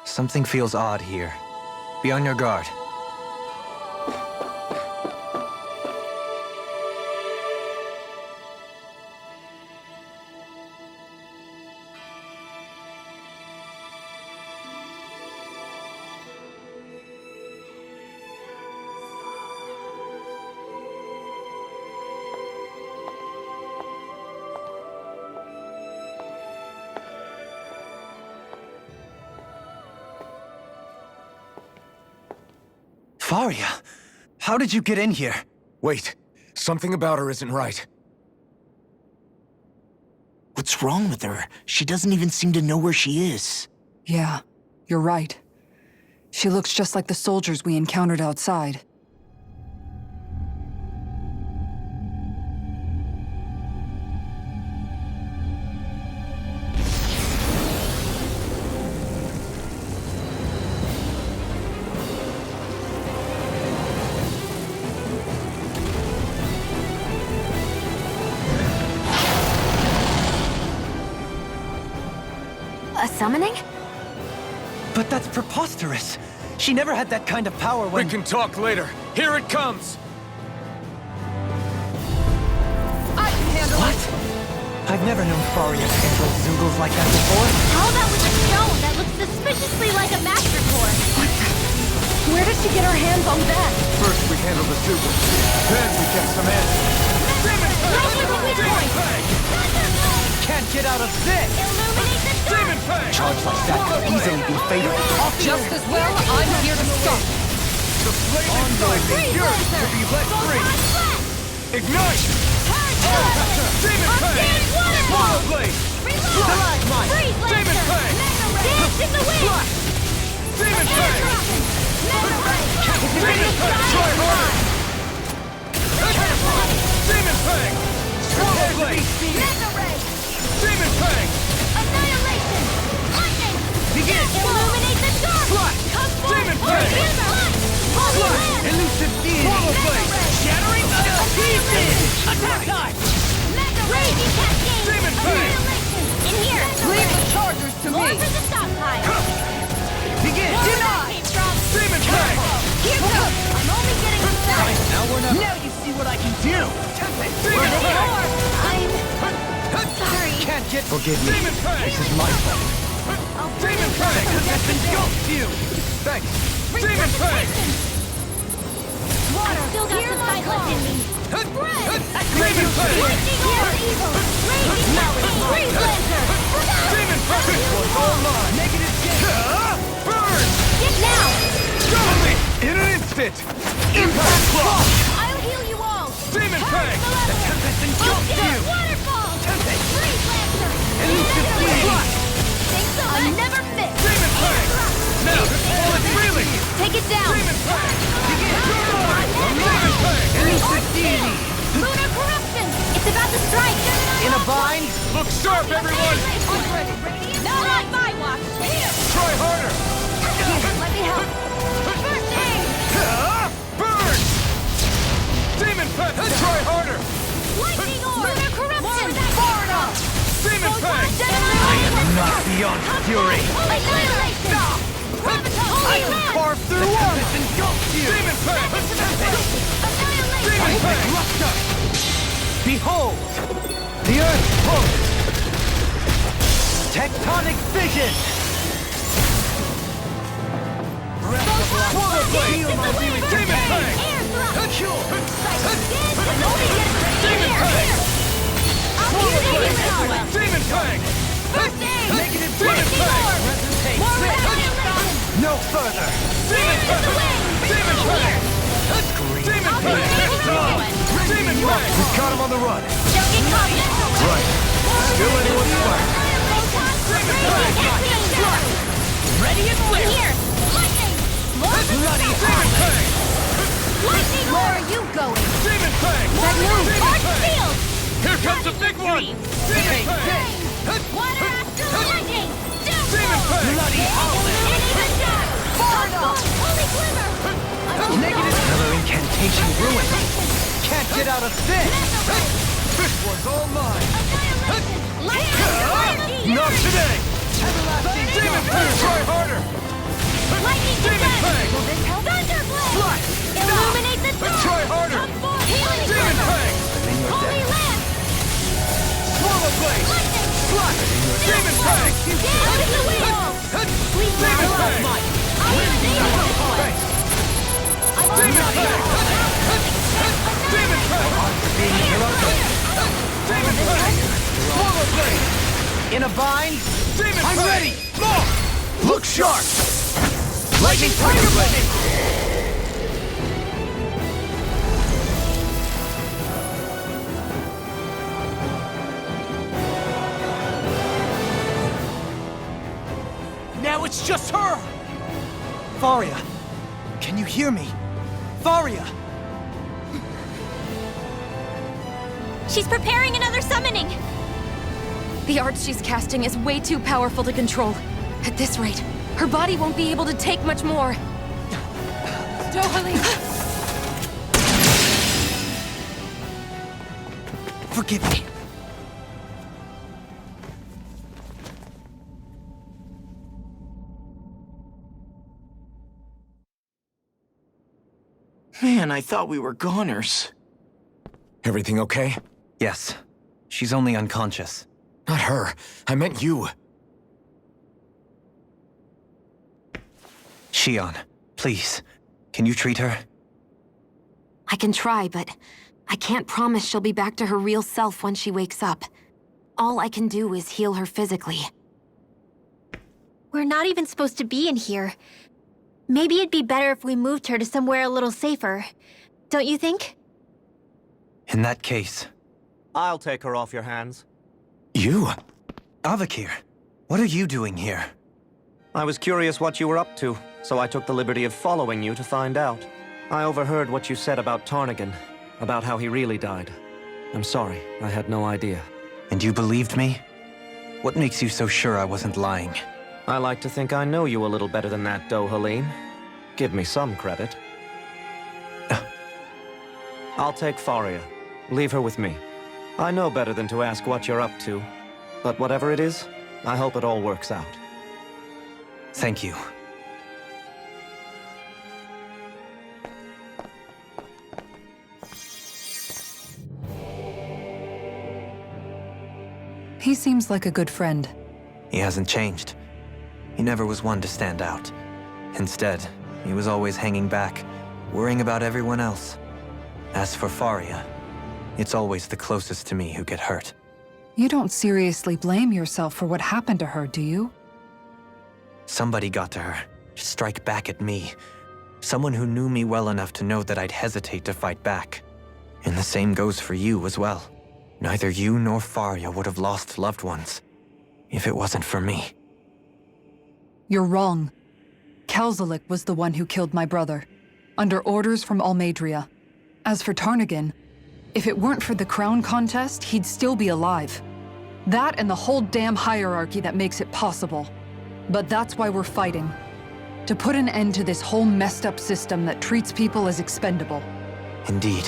Something feels odd here. Be on your guard. Faria, how did you get in here? Wait, something about her isn't right. What's wrong with her? She doesn't even seem to know where she is. Yeah, you're right. She looks just like the soldiers we encountered outside. A summoning? But that's preposterous. She never had that kind of power when— We can talk later. Here it comes! I can handle What? I've never known Faria to control Zoogles like that before. How about with a stone that looks suspiciously like a master cord? What the? Where did she get her hands on that? First we handle the Zoogles, then we get some answers. Go for the weak point! Can't get out of this! Illuminate the Demon dark! Fang! Charge like that could easily be fatal. Just as well, I'm here to stop. The flaming flame yearns to be let free! Ignite! Demon Fang! Water Blade! Reload! Freeze Demon Lancer! Fang! Dance in the wind! Flash! Demon Fang! Mega Ray! Demon Fang! Try harder! Demon Fang! Swallow Blade! Mega Ray! Demon Fang! Annihilation! Lightning! Begin! Illuminate the dark! Flash! Come forth! Demon Fang! Holy Flash! Land! Elusive deity! Swallow Blade! Shattering the pieces! Attack time! Mega Raging Cascade! Demon Fang! Annihilation! In here! Leave the chargers to More me. for the stockpile! Begin! Where that came from? Demon Fang! Here goes! I'm only getting started! Now we're not— Now you see what I can do. Demon Fang! I'm sorry. Can't get— Forgive me. Demon Fang! This is my fault. I'll bring Demon it Fang! This engulfs you! Thanks. Demon Fang! Water! Still got some fight left in me. Demon Fang! Lightning over evil! Raging Cascade! Freeze Lancer! Demon Fang! This one's all mine! Negative gain. Burn! Get now! Go! In an instant! Impact Block! I'll heal you all! Demon Fang! The Tempest engulfs you! Waterfall! Tempest! Freeze Lancer! Elusive deity! Think so? I never miss! Demon Fang! Now, it's reeling! Take it down! Demon Fang! Demon Fang! Elusive deity! Lunar corruption! It's about to strike! In a bind? Look sharp, everyone! Not on my watch! Here! Try harder! Let me help! First aid! Burn! Demon Fang! Try harder! Lightning orb! Lunar corruption! Far enough! Demon Fang! I am not beyond fury! Annihilation! I will carve through armor! Engulfs you! Demon Fang! Demon Annihilation! Fang! Rupture! Behold! The Earth pulse! Tectonic vision! Swallow Blade! Demon Fang! Air thrust! Demon Fang! First aid! Negative Lightning gain. orb! Resuscitate. More annihilation! No further! Demon Fang! Demon Fang! Demon I'll be Fang! ready for anyone! Demon Fang! We've got him on the run! Don't get caught! Right. Still anyone's flag. Ready and clear! Here! Lightning! More Bloody Demon Fang! Lightning! Where are you going? Demon Fang! That move! Demon Arc Fang! field! Here comes the big one! Demon Fang! Water after lightning! Demon Fang! Bloody howling! Enemy the shadow! Holy glimmer! Negative. Another incantation ruined. Can't get out of this. This one's all mine! Lightning! Not today! Demon Fang! Try harder! Lightning! Demon Fang! Thunderblade! Fly! Illuminate the dark! Try harder! Come forth! Healing Demon glimmer! Fang! Holy lamp! Swallow Blade! Lightning! Fly! Demon Fang! Out of the way! We Demon Fang! I am Thanks! Demon Fang! Demon Fang! Demon Fang! Swallow Blade! In a bind. Demon I'm Fang! ready. More! Look sharp. Lightning Tiger Blade. Now it's just her! Faria, can you hear me? Faria! She's preparing another summoning! The art she's casting is way too powerful to control. At this rate, her body won't be able to take much more. Dohalim! Forgive me. Man, I thought we were goners. Everything okay? Yes. She's only unconscious. Not her. I meant you. Shion, please. Can you treat her? I can try, but I can't promise she'll be back to her real self when she wakes up. All I can do is heal her physically. We're not even supposed to be in here. Maybe it'd be better if we moved her to somewhere a little safer. Don't you think? In that case... I'll take her off your hands. You? Avakir, what are you doing here? I was curious what you were up to, so I took the liberty of following you to find out. I overheard what you said about Tarnigan, about how he really died. I'm sorry, I had no idea. And you believed me? What makes you so sure I wasn't lying? I like to think I know you a little better than that, Dohalim. Give me some credit. I'll take Faria. Leave her with me. I know better than to ask what you're up to. But whatever it is, I hope it all works out. Thank you. He seems like a good friend. He hasn't changed. He never was one to stand out. Instead, he was always hanging back, worrying about everyone else. As for Faria, it's always the closest to me who get hurt. You don't seriously blame yourself for what happened to her, do you? Somebody got to her, to strike back at me. Someone who knew me well enough to know that I'd hesitate to fight back. And the same goes for you as well. Neither you nor Faria would have lost loved ones, if it wasn't for me. You're wrong. Kalzalik was the one who killed my brother, under orders from Almadria. As for Tarnigan, if it weren't for the crown contest, he'd still be alive. That and the whole damn hierarchy that makes it possible. But that's why we're fighting. To put an end to this whole messed up system that treats people as expendable. Indeed.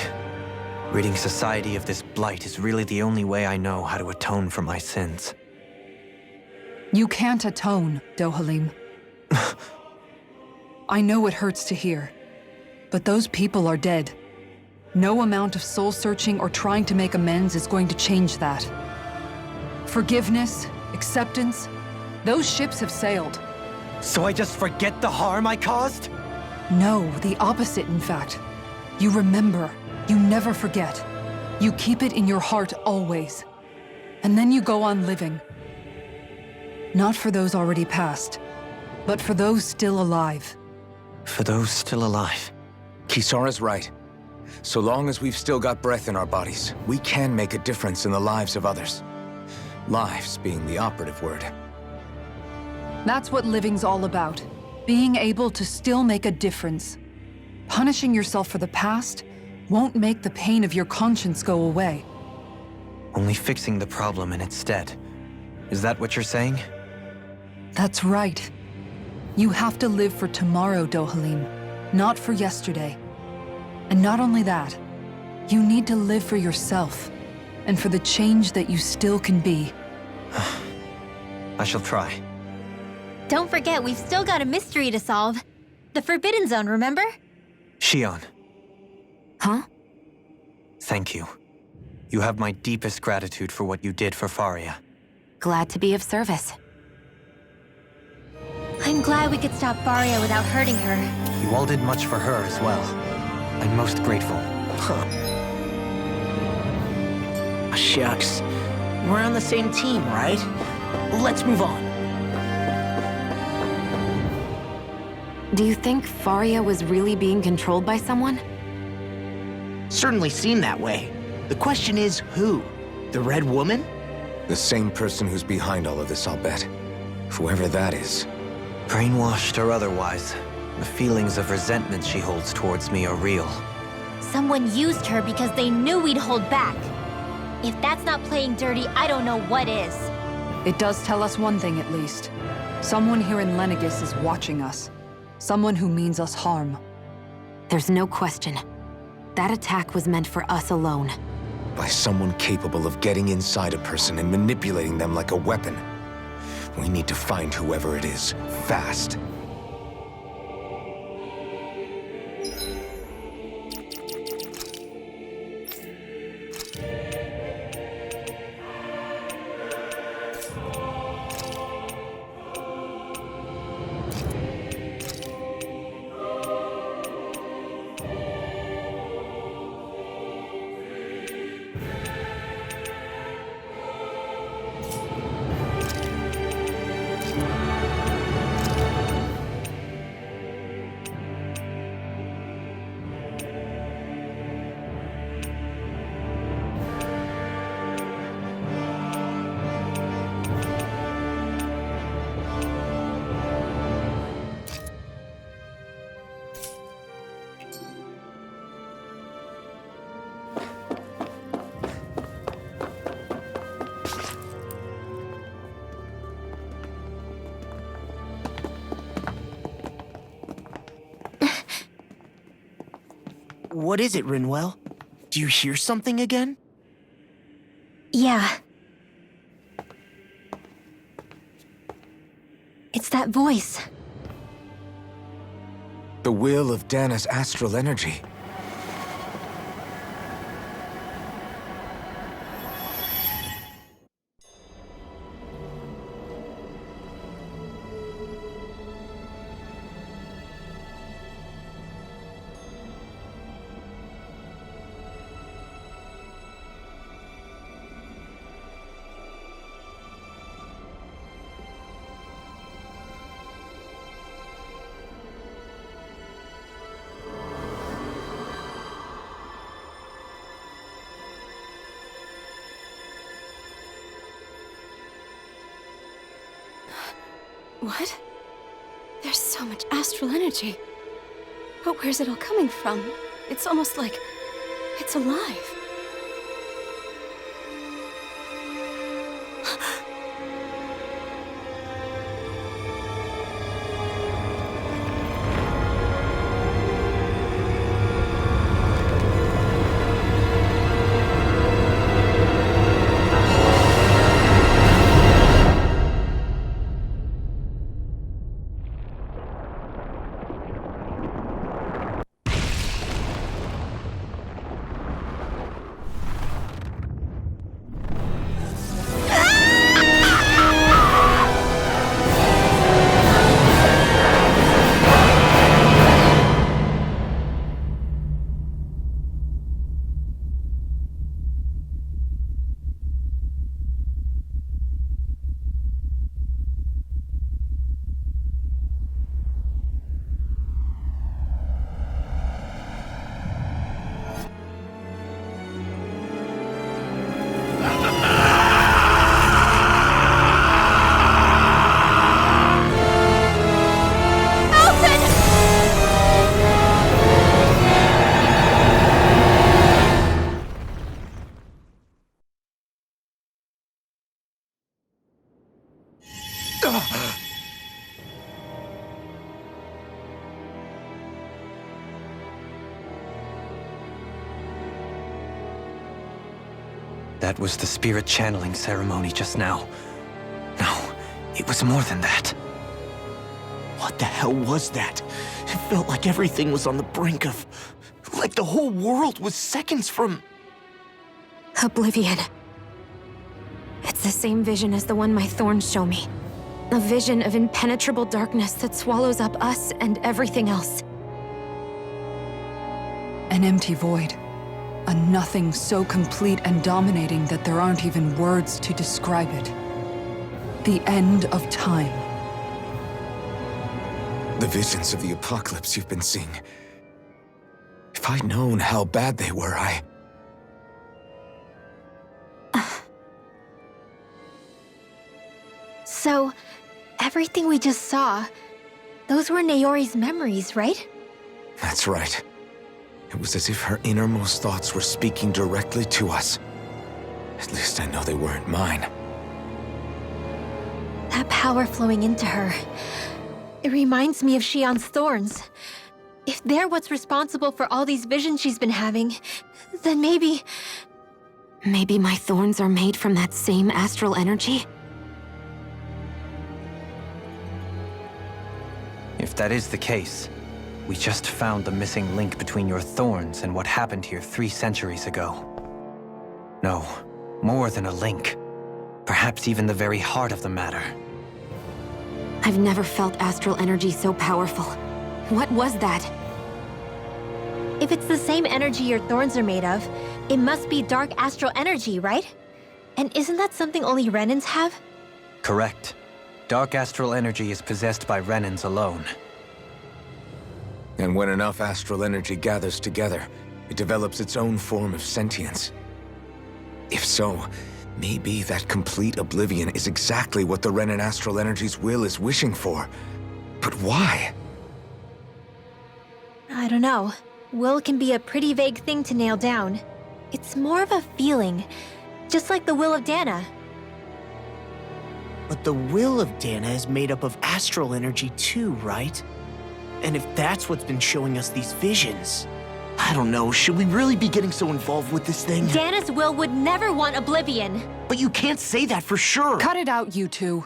Ridding society of this blight is really the only way I know how to atone for my sins. You can't atone, Dohalim. I know it hurts to hear, but those people are dead. No amount of soul-searching or trying to make amends is going to change that. Forgiveness, acceptance, those ships have sailed. So I just forget the harm I caused? No, the opposite, in fact. You remember. You never forget. You keep it in your heart always. And then you go on living. Not for those already past, but for those still alive. For those still alive. Kisara's right. So long as we've still got breath in our bodies, we can make a difference in the lives of others. Lives being the operative word. That's what living's all about. Being able to still make a difference. Punishing yourself for the past won't make the pain of your conscience go away. Only fixing the problem in its stead. Is that what you're saying? That's right. You have to live for tomorrow, Dohalim, not for yesterday. And not only that, you need to live for yourself, and for the change that you still can be. I shall try. Don't forget, we've still got a mystery to solve. The Forbidden Zone, remember? Shion, Huh? thank you. You have my deepest gratitude for what you did for Faria. Glad to be of service. I'm glad we could stop Faria without hurting her. You all did much for her as well. I'm most grateful. Shucks. We're on the same team, right? Let's move on. Do you think Faria was really being controlled by someone? Certainly seemed that way. The question is, who? The Red Woman? The same person who's behind all of this, I'll bet. Whoever that is. Brainwashed or otherwise, the feelings of resentment she holds towards me are real. Someone used her because they knew we'd hold back. If that's not playing dirty, I don't know what is. It does tell us one thing at least. Someone here in Lenegis is watching us. Someone who means us harm. There's no question. That attack was meant for us alone. By someone capable of getting inside a person and manipulating them like a weapon. We need to find whoever it is, fast. What is it, Rinwell? Do you hear something again? Yeah. It's that voice. The will of Dana's astral energy. What? There's so much astral energy. But where's it all coming from? It's almost like it's alive. That was the spirit channeling ceremony just now. No, it was more than that. What the hell was that? It felt like everything was on the brink of... like the whole world was seconds from... Oblivion. It's the same vision as the one my thorns show me. A vision of impenetrable darkness that swallows up us and everything else. An empty void. A nothing so complete and dominating that there aren't even words to describe it. The end of time. The visions of the apocalypse you've been seeing. If I'd known how bad they were, So, everything we just saw, those were Naori's memories, right? That's right. It was as if her innermost thoughts were speaking directly to us. At least I know they weren't mine. That power flowing into her. It reminds me of Shion's thorns. If they're what's responsible for all these visions she's been having, then maybe... Maybe my thorns are made from that same astral energy? If that is the case, we just found the missing link between your thorns and what happened here 3 centuries ago. No, more than a link. Perhaps even the very heart of the matter. I've never felt astral energy so powerful. What was that? If it's the same energy your thorns are made of, it must be dark astral energy, right? And isn't that something only Renans have? Correct. Dark astral energy is possessed by Renans alone. And when enough astral energy gathers together, it develops its own form of sentience. If so, maybe that complete oblivion is exactly what the Renan astral energy's will is wishing for. But why? I don't know. Will can be a pretty vague thing to nail down. It's more of a feeling, just like the will of Dana. But the will of Dana is made up of astral energy too, right? And if that's what's been showing us these visions... I don't know, should we really be getting so involved with this thing? Dana's will would never want oblivion. But you can't say that for sure! Cut it out, you two.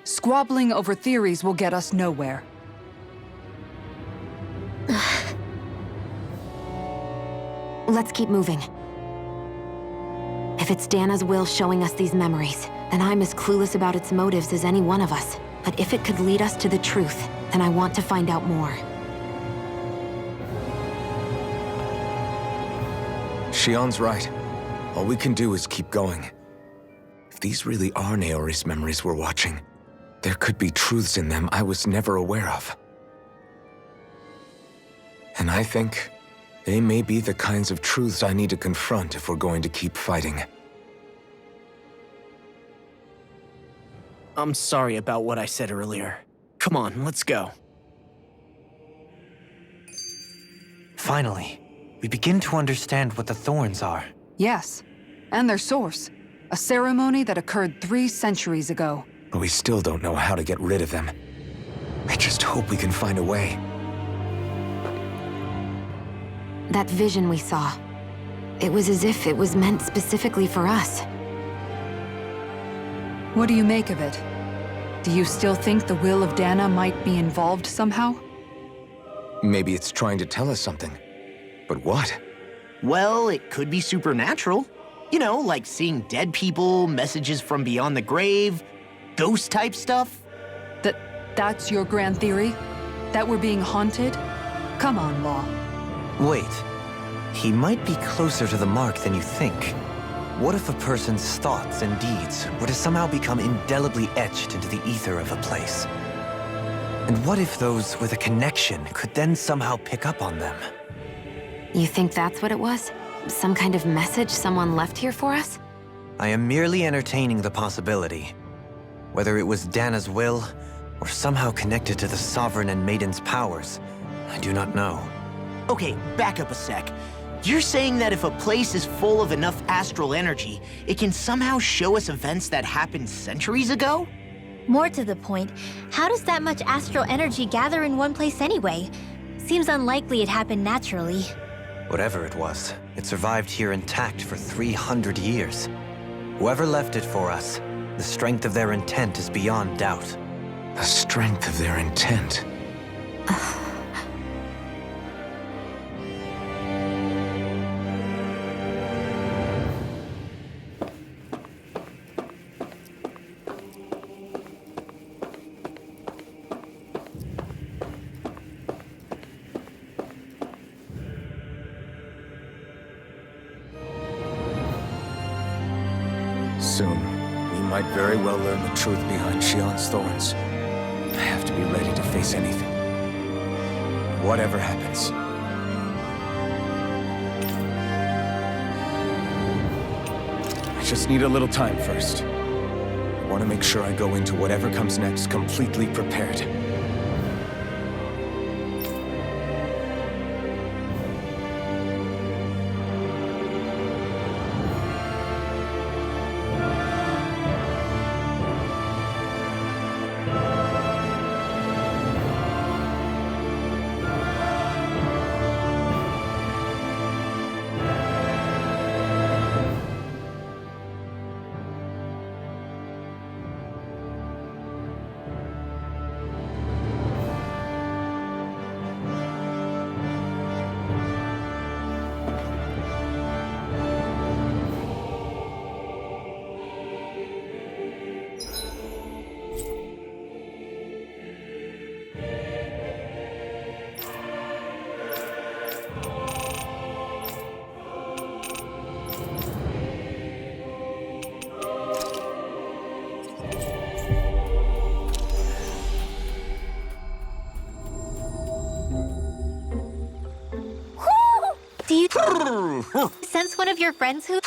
Squabbling over theories will get us nowhere. Let's keep moving. If it's Dana's will showing us these memories, then I'm as clueless about its motives as any one of us. But if it could lead us to the truth, then I want to find out more. Shion's right. All we can do is keep going. If these really are Naori's memories we're watching, there could be truths in them I was never aware of. And I think they may be the kinds of truths I need to confront if we're going to keep fighting. I'm sorry about what I said earlier. Come on, let's go. Finally, we begin to understand what the thorns are. Yes, and their source. A ceremony that occurred 3 centuries ago. But we still don't know how to get rid of them. I just hope we can find a way. That vision we saw. It was as if it was meant specifically for us. What do you make of it? Do you still think the will of Dana might be involved somehow? Maybe it's trying to tell us something. But what? Well, it could be supernatural. You know, like seeing dead people, messages from beyond the grave, ghost-type stuff. That's your grand theory? That we're being haunted? Come on, Law. Wait. He might be closer to the mark than you think. What if a person's thoughts and deeds were to somehow become indelibly etched into the ether of a place? And what if those with a connection could then somehow pick up on them? You think that's what it was? Some kind of message someone left here for us? I am merely entertaining the possibility. Whether it was Dana's will, or somehow connected to the Sovereign and Maiden's powers, I do not know. Okay, back up a sec. You're saying that if a place is full of enough astral energy, it can somehow show us events that happened centuries ago? More to the point, how does that much astral energy gather in one place anyway? Seems unlikely it happened naturally. Whatever it was, it survived here intact for 300 years. Whoever left it for us, the strength of their intent is beyond doubt. The strength of their intent. Soon, we might very well learn the truth behind Shion's thorns. I have to be ready to face anything. Whatever happens. I just need a little time first. I want to make sure I go into whatever comes next completely prepared. Do you sense one of your friends who...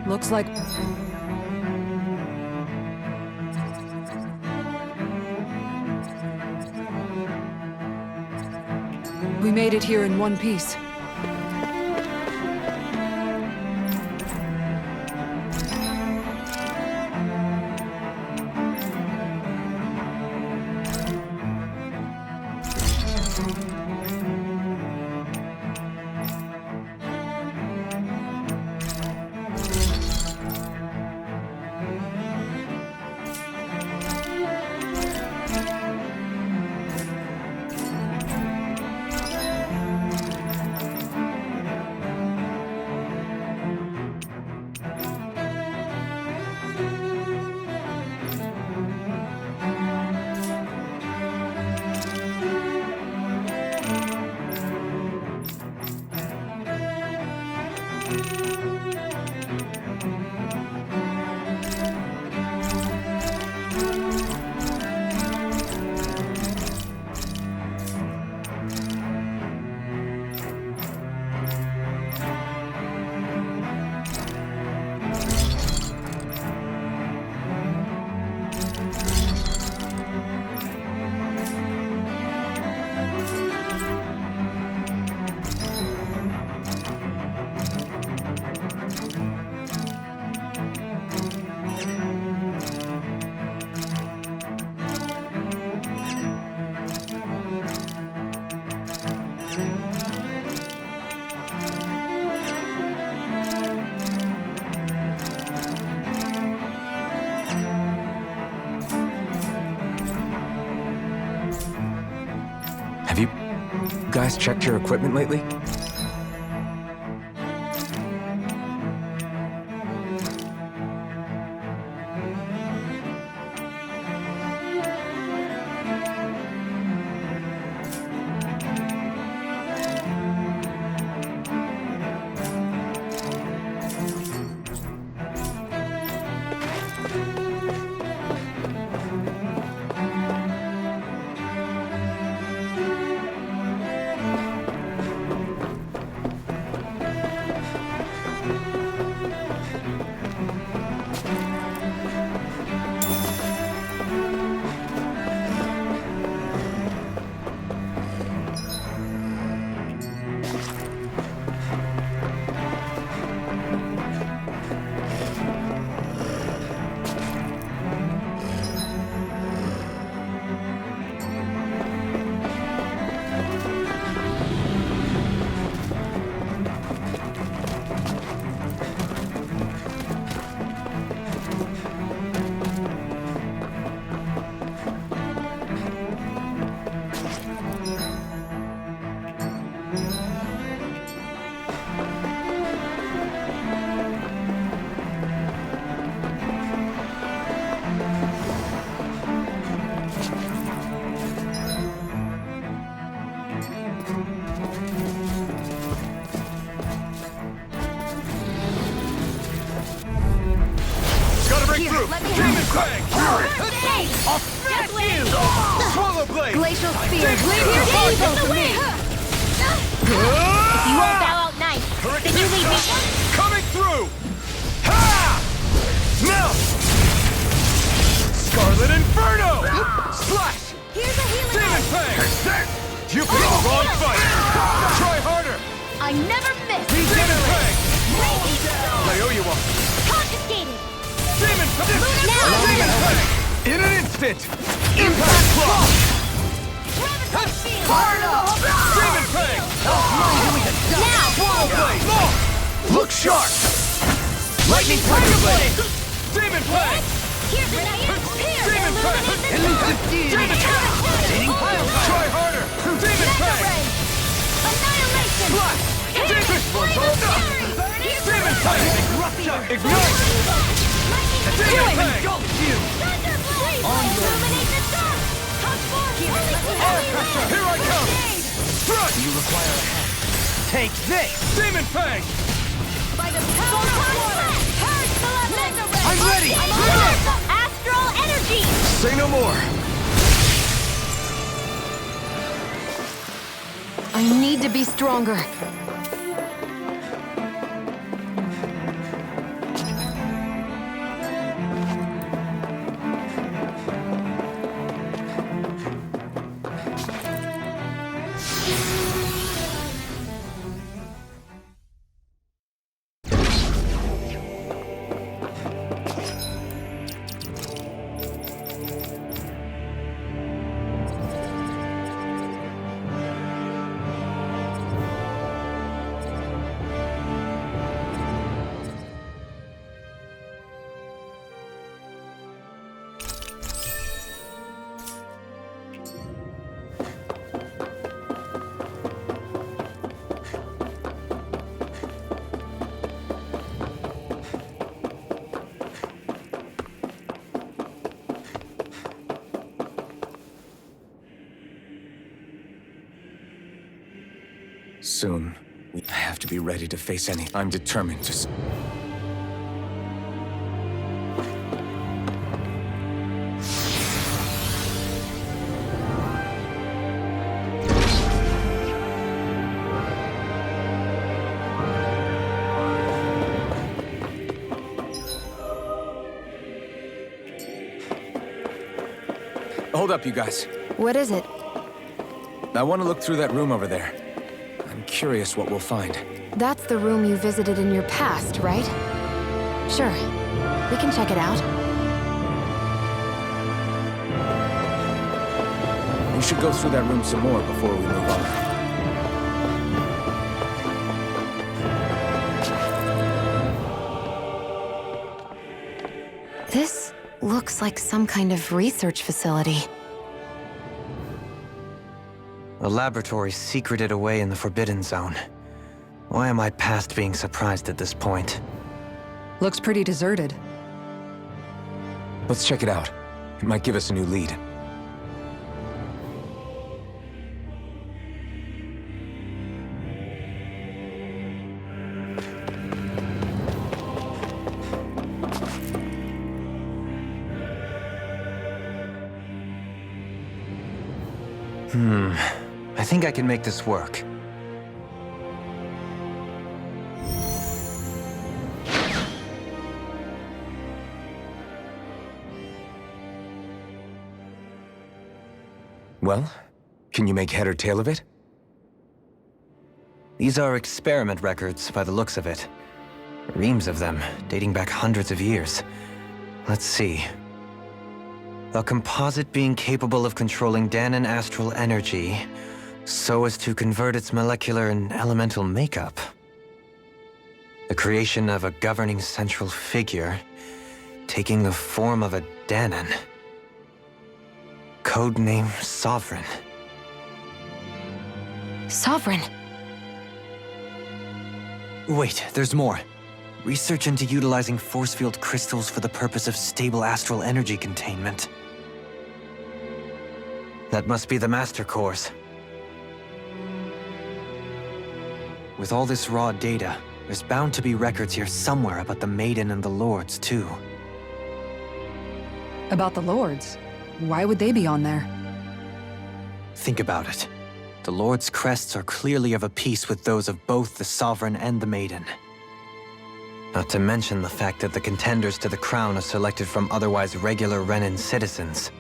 Looks like... we made it here in one piece. Guys checked your equipment lately? Glacial spear, evil to me! If you won't bow out nice, then you leave me. Coming through! Ha! Now! Scarlet Inferno! Slash! Here's a healing Demon Fang! You picked the wrong fight! Try harder! I never miss! Demon Fang! Raging I owe you one! confiscated! Demon Fang! Now! Demon Fang! In an instant! Impact Block! Demon Fang! Now! Swallow Blade! Look sharp! Lightning Tiger Blade! Demon Fang! Here's a Diane Spear! Demon Fang! Demon Fang! Try harder! Demon Fang! Annihilation! Slash! Demon Fang! Demon Fang! Ignite! Demon Fang! Illuminate the sun! Here I come! Thrust! You require a hand. Take this! Demon Fang! By the power of water! Purge the left! I'm ready! Astral energy! Say no more! I need to be stronger. Soon, we have to be ready to face any. I'm determined to... Hold up, you guys. What is it? I want to look through that room over there. I'm curious what we'll find. That's the room you visited in your past, right? Sure. We can check it out. We should go through that room some more before we move on. This looks like some kind of research facility. A laboratory secreted away in the Forbidden Zone. Why am I past being surprised at this point? Looks pretty deserted. Let's check it out. It might give us a new lead. I think I can make this work. Well, can you make head or tail of it? These are experiment records by the looks of it. Reams of them, dating back hundreds of years. Let's see. A composite being capable of controlling Danon astral energy so as to convert its molecular and elemental makeup. The creation of a governing central figure, taking the form of a Danon. Codename Sovereign. Sovereign. Wait, there's more. Research into utilizing force field crystals for the purpose of stable astral energy containment. That must be the Master Course. With all this raw data, there's bound to be records here somewhere about the Maiden and the Lords, too. About the Lords? Why would they be on there? Think about it. The Lord's crests are clearly of a piece with those of both the Sovereign and the Maiden. Not to mention the fact that the contenders to the crown are selected from otherwise regular Renan citizens.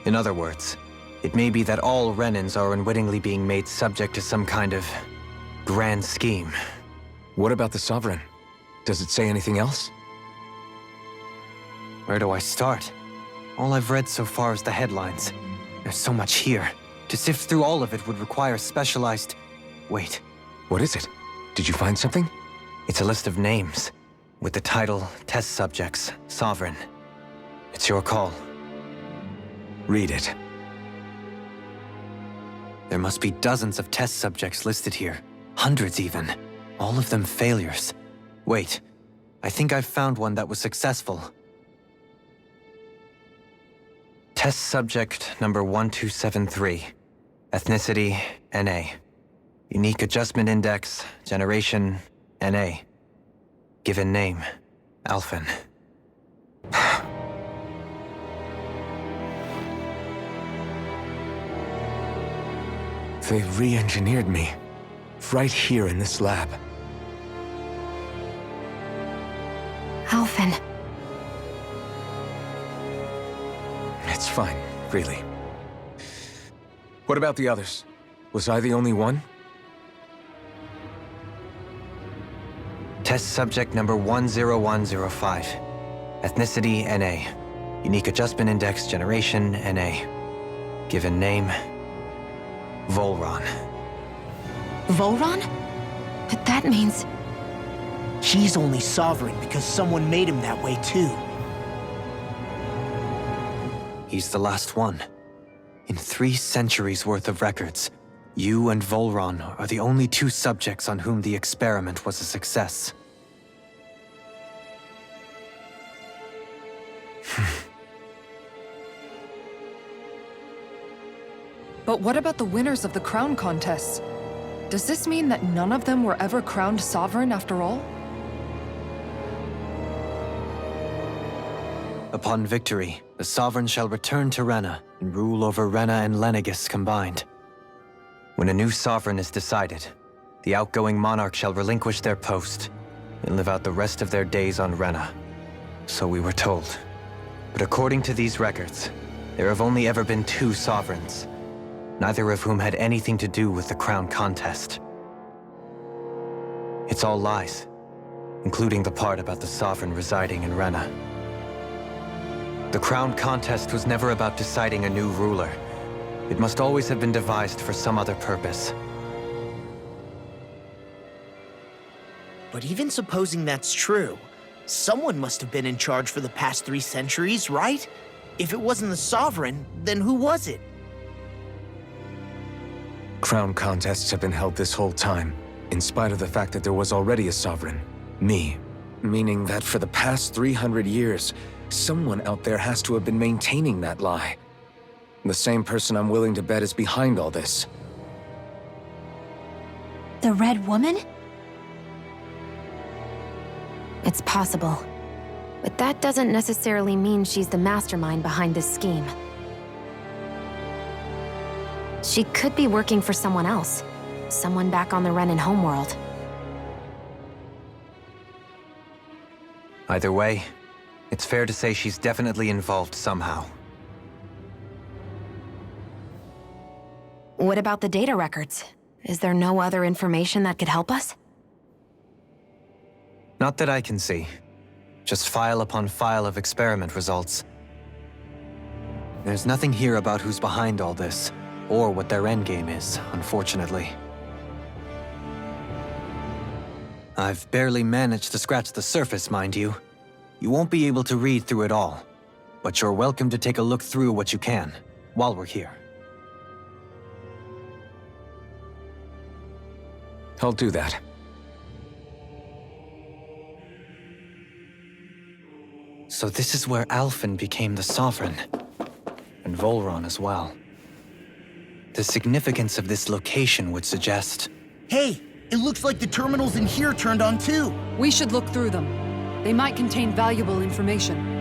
In other words, it may be that all Renans are unwittingly being made subject to some kind of grand scheme. What about the Sovereign? Does it say anything else? Where do I start? All I've read so far is the headlines. There's so much here. To sift through all of it would require specialized... Wait. What is it? Did you find something? It's a list of names, with the title, Test Subjects, Sovereign. It's your call. Read it. There must be dozens of test subjects listed here. Hundreds even. All of them failures. Wait, I think I've found one that was successful. Test subject number 1273. Ethnicity, NA. Unique adjustment index, generation, NA. Given name, Alphen. They re-engineered me. Right here in this lab. Alphen. It's fine, really. What about the others? Was I the only one? Test subject number 10105. Ethnicity, NA. Unique adjustment index, generation, NA. Given name, Volron. Volron? But that means... He's only Sovereign because someone made him that way too. He's the last one. In 3 centuries worth of records, you and Volron are the only 2 subjects on whom the experiment was a success. But what about the winners of the crown contests? Does this mean that none of them were ever crowned sovereign after all? Upon victory, the Sovereign shall return to Rena and rule over Rena and Lenegis combined. When a new Sovereign is decided, the outgoing monarch shall relinquish their post and live out the rest of their days on Rena. So we were told. But according to these records, there have only ever been 2 Sovereigns, neither of whom had anything to do with the crown contest. It's all lies, including the part about the Sovereign residing in Rena. The crown contest was never about deciding a new ruler. It must always have been devised for some other purpose. But even supposing that's true, someone must have been in charge for the past 3 centuries, right? If it wasn't the Sovereign, then who was it? Crown contests have been held this whole time, in spite of the fact that there was already a sovereign. Me. Meaning that for the past 300 years, someone out there has to have been maintaining that lie. The same person I'm willing to bet is behind all this. The Red Woman? It's possible. But that doesn't necessarily mean she's the mastermind behind this scheme. She could be working for someone else. Someone back on the Renan homeworld. Either way, it's fair to say she's definitely involved somehow. What about the data records? Is there no other information that could help us? Not that I can see. Just file upon file of experiment results. There's nothing here about who's behind all this, or what their endgame is, unfortunately. I've barely managed to scratch the surface, mind you. You won't be able to read through it all, but you're welcome to take a look through what you can, while we're here. I'll do that. So this is where Alphen became the Sovereign, and Volron as well. The significance of this location would suggest... Hey, it looks like the terminals in here turned on too. We should look through them. They might contain valuable information.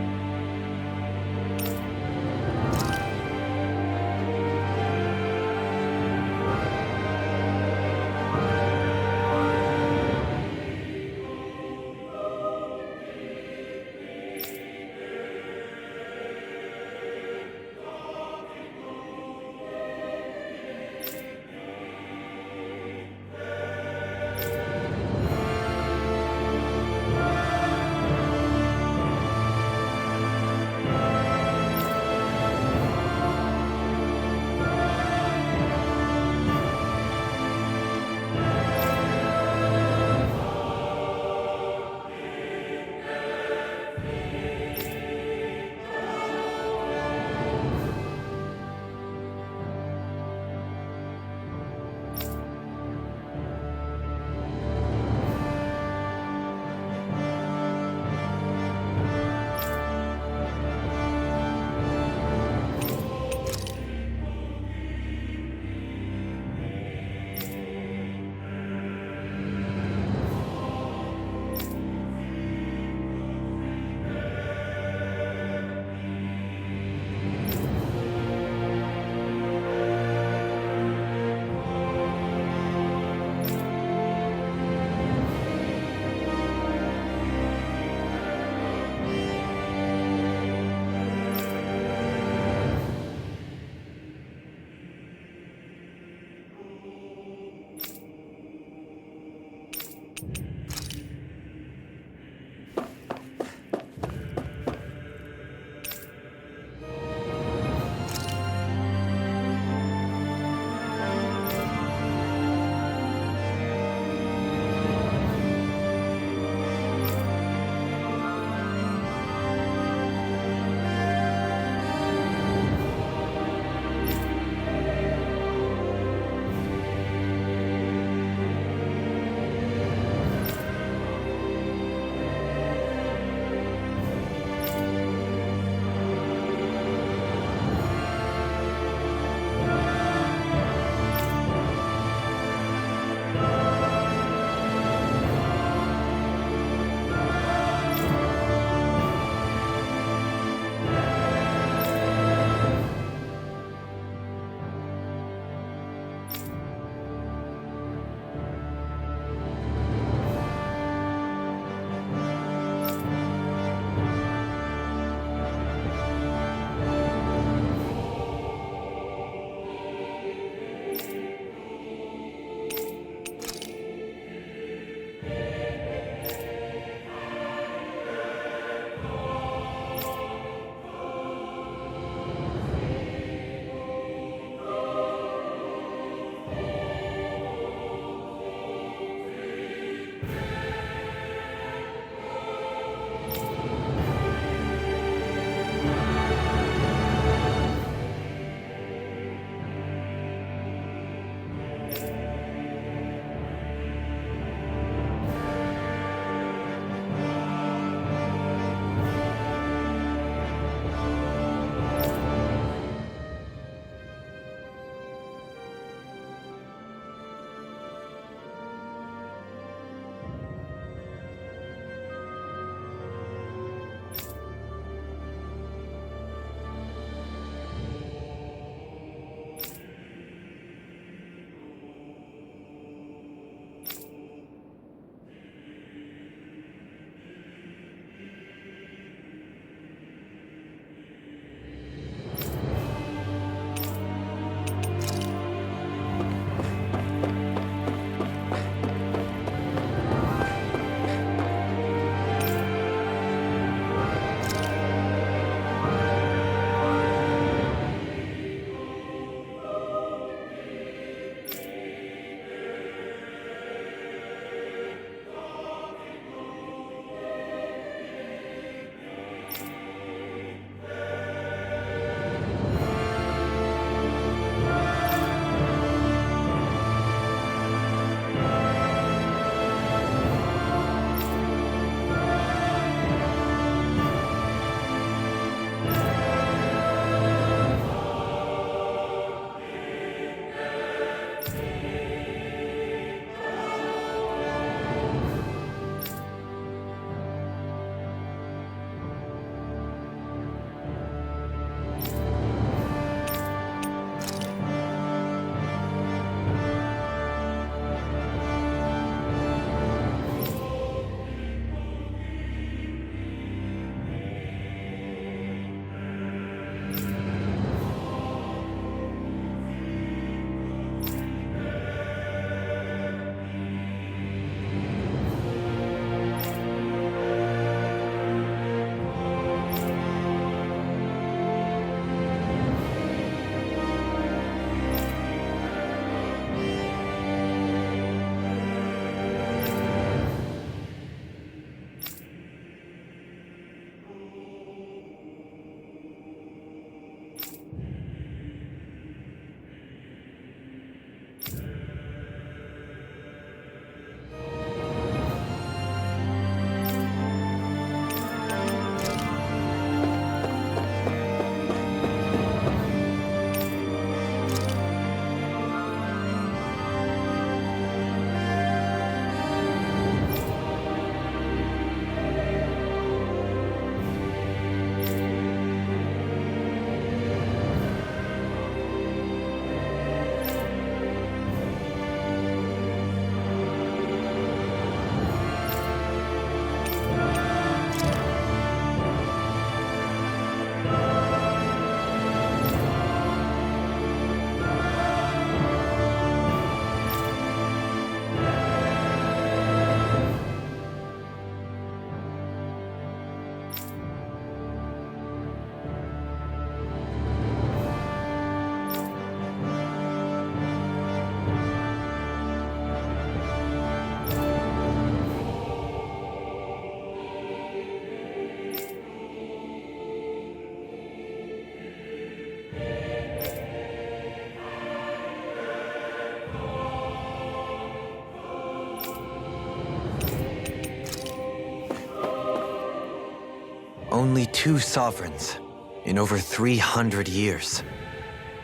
Only 2 sovereigns in over 300 years.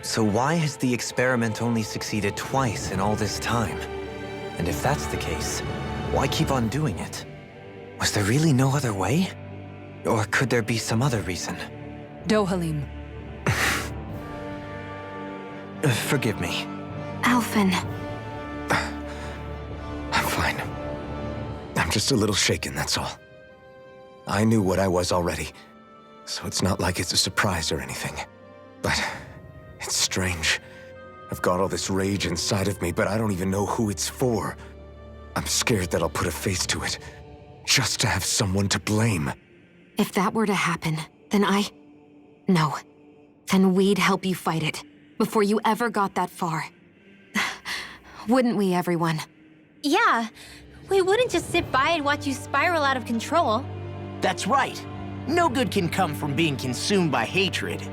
So why has the experiment only succeeded twice in all this time? And if that's the case, why keep on doing it? Was there really no other way? Or could there be some other reason? Dohalim. Forgive me. Alphen. I'm fine. I'm just a little shaken, that's all. I knew what I was already, so it's not like it's a surprise or anything. But it's strange. I've got all this rage inside of me, but I don't even know who it's for. I'm scared that I'll put a face to it, just to have someone to blame. If that were to happen, then No. Then we'd help you fight it, before you ever got that far. Wouldn't we, everyone? Yeah, we wouldn't just sit by and watch you spiral out of control. That's right. No good can come from being consumed by hatred.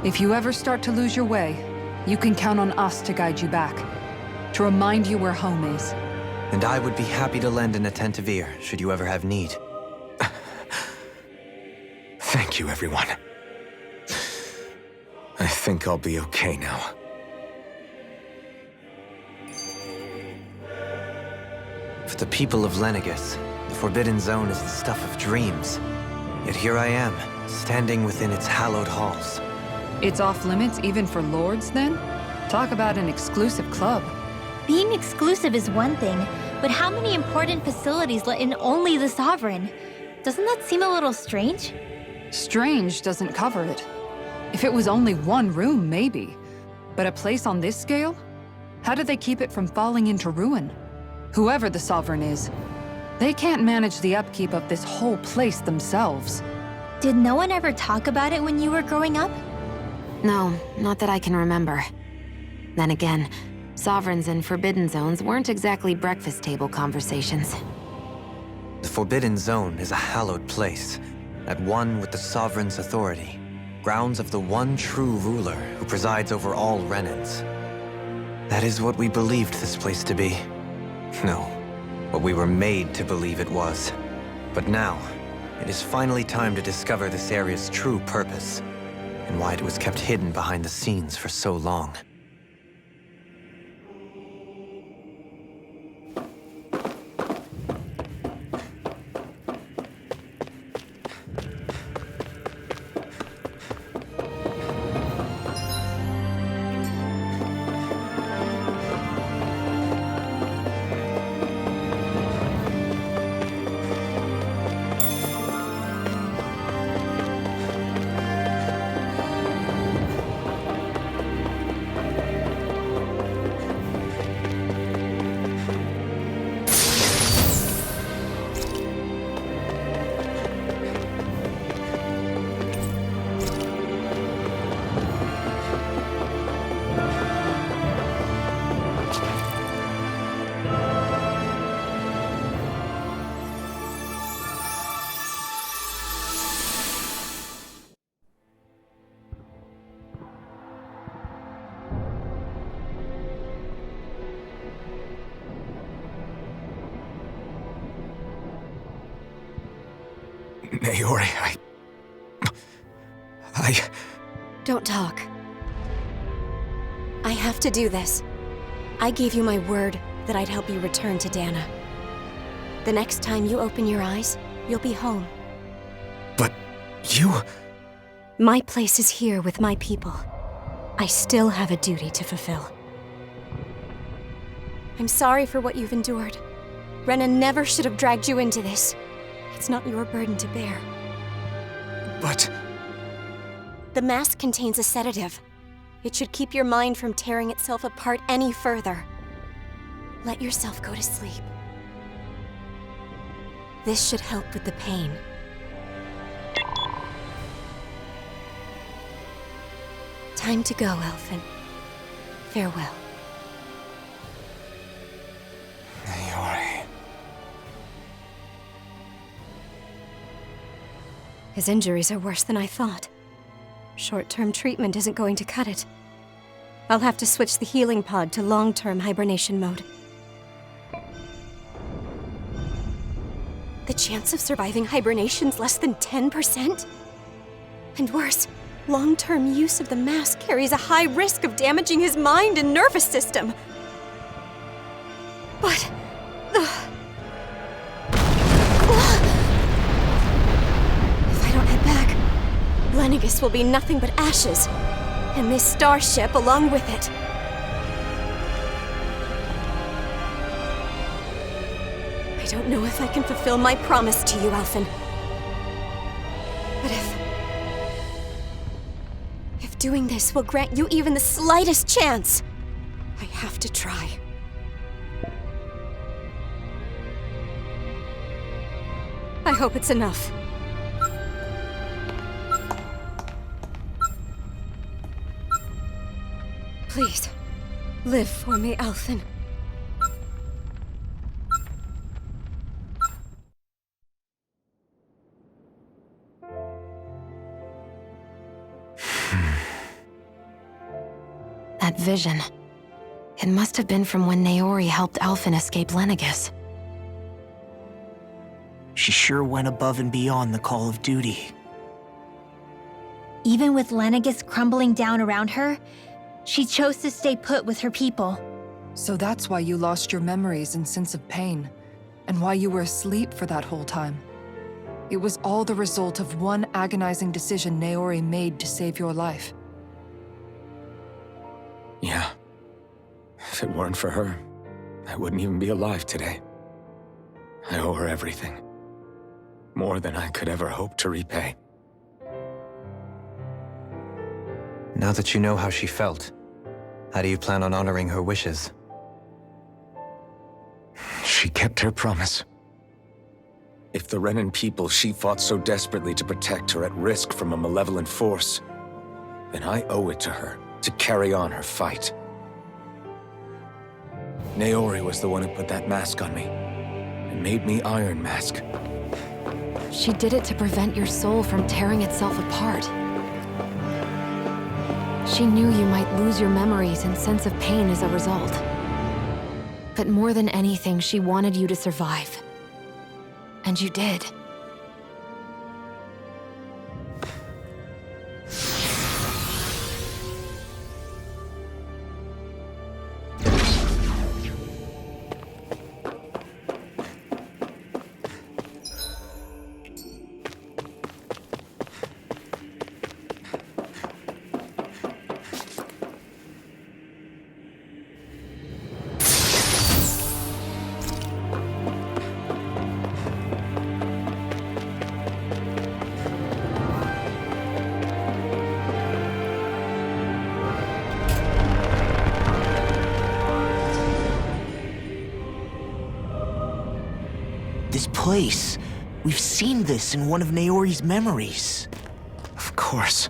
If you ever start to lose your way, you can count on us to guide you back, to remind you where home is. And I would be happy to lend an attentive ear, should you ever have need. Thank you, everyone. I think I'll be okay now. For the people of Lenegus, the Forbidden Zone is the stuff of dreams. Yet here I am, standing within its hallowed halls. It's off limits even for lords, then? Talk about an exclusive club. Being exclusive is one thing, but how many important facilities let in only the Sovereign? Doesn't that seem a little strange? Strange doesn't cover it. If it was only one room, maybe. But a place on this scale? How do they keep it from falling into ruin? Whoever the Sovereign is, they can't manage the upkeep of this whole place themselves. Did no one ever talk about it when you were growing up? No, not that I can remember. Then again, Sovereigns and Forbidden Zones weren't exactly breakfast table conversations. The Forbidden Zone is a hallowed place, at one with the Sovereign's authority, grounds of the one true ruler who presides over all Renans. That is what we believed this place to be. No, what we were made to believe it was. But now, it is finally time to discover this area's true purpose, and why it was kept hidden behind the scenes for so long. Naori, Don't talk. I have to do this. I gave you my word that I'd help you return to Dana. The next time you open your eyes, you'll be home. But you... My place is here with my people. I still have a duty to fulfill. I'm sorry for what you've endured. Renan never should have dragged you into this. It's not your burden to bear. But... The mask contains a sedative. It should keep your mind from tearing itself apart any further. Let yourself go to sleep. This should help with the pain. Time to go, Elfin. Farewell. Naori... His injuries are worse than I thought. Short-term treatment isn't going to cut it. I'll have to switch the healing pod to long-term hibernation mode. The chance of surviving hibernation's less than 10%? And worse, long-term use of the mask carries a high risk of damaging his mind and nervous system. But... if I don't head back, Lenegis will be nothing but ashes, and this starship along with it. I don't know if I can fulfill my promise to you, Alphen. But if doing this will grant you even the slightest chance, I have to try. I hope it's enough. Please, live for me, Alphen. That vision. It must have been from when Naori helped Alphen escape Lenegis. She sure went above and beyond the call of duty. Even with Lenegis crumbling down around her, she chose to stay put with her people. So that's why you lost your memories and sense of pain, and why you were asleep for that whole time. It was all the result of one agonizing decision Naori made to save your life. Yeah. If it weren't for her, I wouldn't even be alive today. I owe her everything. More than I could ever hope to repay. Now that you know how she felt, how do you plan on honoring her wishes? She kept her promise. If the Renan people she fought so desperately to protect are at risk from a malevolent force, then I owe it to her to carry on her fight. Naori was the one who put that mask on me, and made me Iron Mask. She did it to prevent your soul from tearing itself apart. She knew you might lose your memories and sense of pain as a result. But more than anything, she wanted you to survive. And you did. This place. We've seen this in one of Naori's memories. Of course.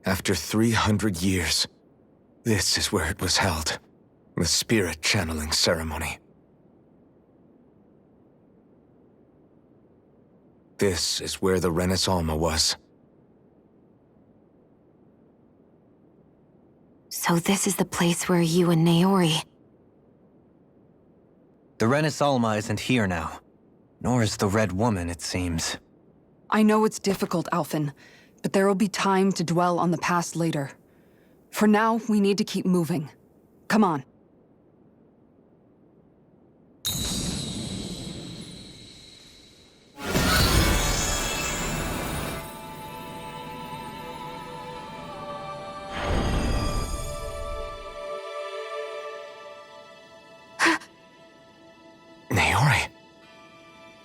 After 300 years, this is where it was held. The spirit channeling ceremony. This is where the Renis Alma was. So this is the place where you and Naori... The Renis Alma isn't here now. Nor is the Red Woman, it seems. I know it's difficult, Alphen, but there will be time to dwell on the past later. For now, we need to keep moving. Come on. Naori.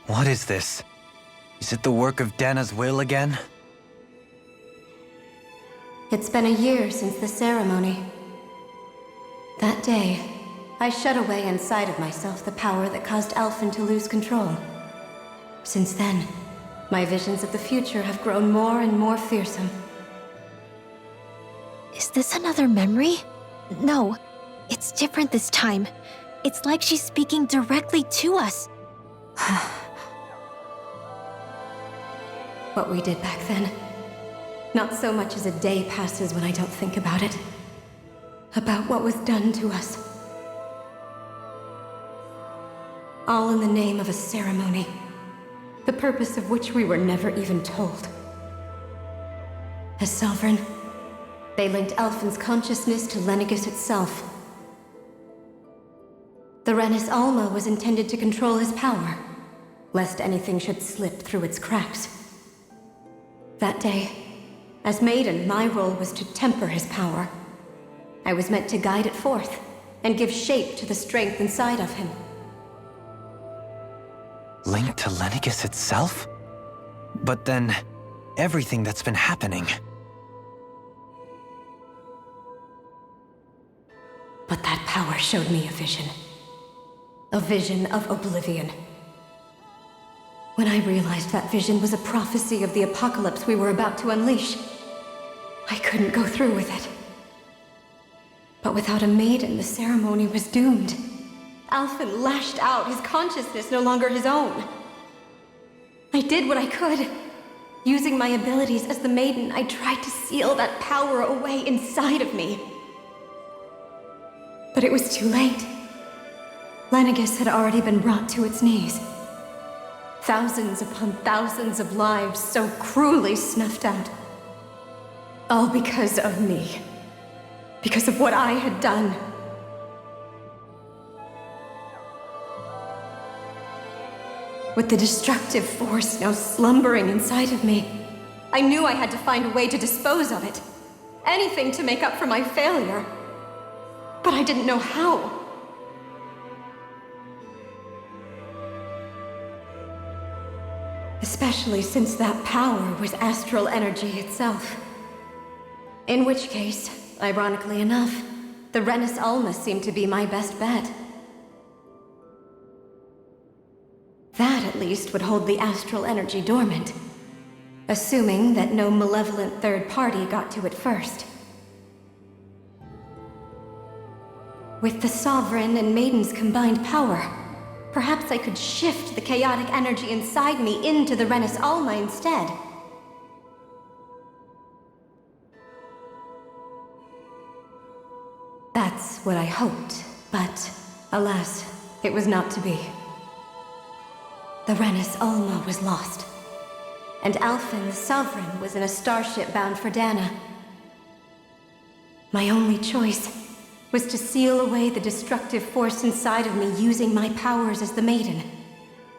What is this? Is it the work of Dana's will again? It's been a year since the ceremony. That day, I shut away inside of myself the power that caused Alphen to lose control. Since then, my visions of the future have grown more and more fearsome. Is this another memory? No, it's different this time. It's like she's speaking directly to us. What we did back then. Not so much as a day passes when I don't think about it. about what was done to us. All in the name of a ceremony, the purpose of which we were never even told. As Sovereign, they linked Alphen's consciousness to Lenegis itself. The Renis Alma was intended to control his power, lest anything should slip through its cracks. That day, as Maiden, my role was to temper his power. I was meant to guide it forth, and give shape to the strength inside of him. Linked to Lenegis itself? But then, everything that's been happening. But that power showed me a vision. A vision of oblivion. When I realized that vision was a prophecy of the apocalypse we were about to unleash, I couldn't go through with it. But without a maiden, the ceremony was doomed. Alphen lashed out, his consciousness no longer his own. I did what I could. Using my abilities as the maiden, I tried to seal that power away inside of me. But it was too late. Lenegis had already been brought to its knees. Thousands upon thousands of lives so cruelly snuffed out. All because of me. Because of what I had done. With the destructive force now slumbering inside of me, I knew I had to find a way to dispose of it. Anything to make up for my failure. But I didn't know how. Especially since that power was astral energy itself. In which case, ironically enough, the Renis Alma seemed to be my best bet. That, at least, would hold the astral energy dormant. Assuming that no malevolent third party got to it first. With the Sovereign and Maiden's combined power, perhaps I could shift the chaotic energy inside me into the Renis Alma instead. That's what I hoped, but alas, it was not to be. The Renis Alma was lost, and Alphen, the Sovereign, was in a starship bound for Dana. My only choice was to seal away the destructive force inside of me using my powers as the Maiden,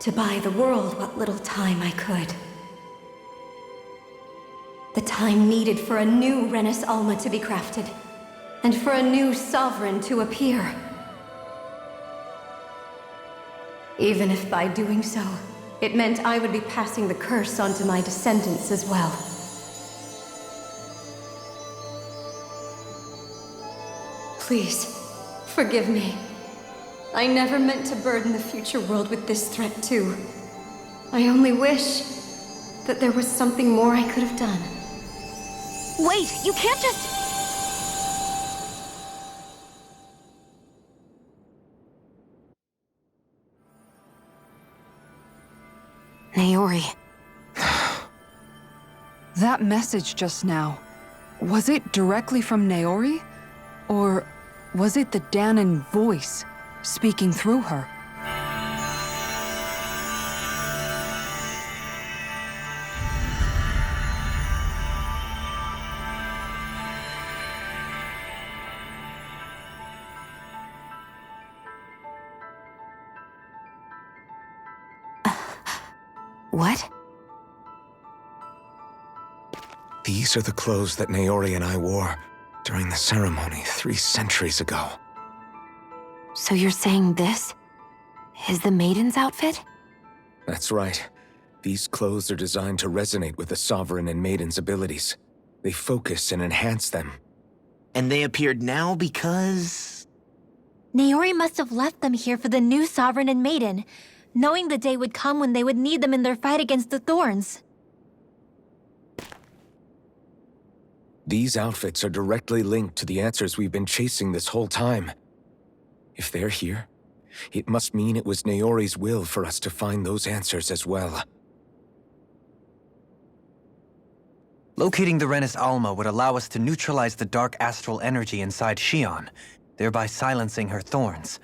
to buy the world what little time I could. The time needed for a new Renis Alma to be crafted, and for a new Sovereign to appear. Even if by doing so, it meant I would be passing the curse onto my descendants as well. Please, forgive me. I never meant to burden the future world with this threat too. I only wish that there was something more I could have done. Wait, you can't just... Naori. That message just now, was it directly from Naori? Or was it the Danan voice speaking through her? What? These are the clothes that Naori and I wore during the ceremony 3 centuries ago. So you're saying this is the Maiden's outfit? That's right. These clothes are designed to resonate with the Sovereign and Maiden's abilities. They focus and enhance them. And they appeared now because... Naori must have left them here for the new Sovereign and Maiden, knowing the day would come when they would need them in their fight against the Thorns. These outfits are directly linked to the answers we've been chasing this whole time. If they're here, it must mean it was Naori's will for us to find those answers as well. Locating the Renis Alma would allow us to neutralize the dark astral energy inside Xion, thereby silencing her thorns.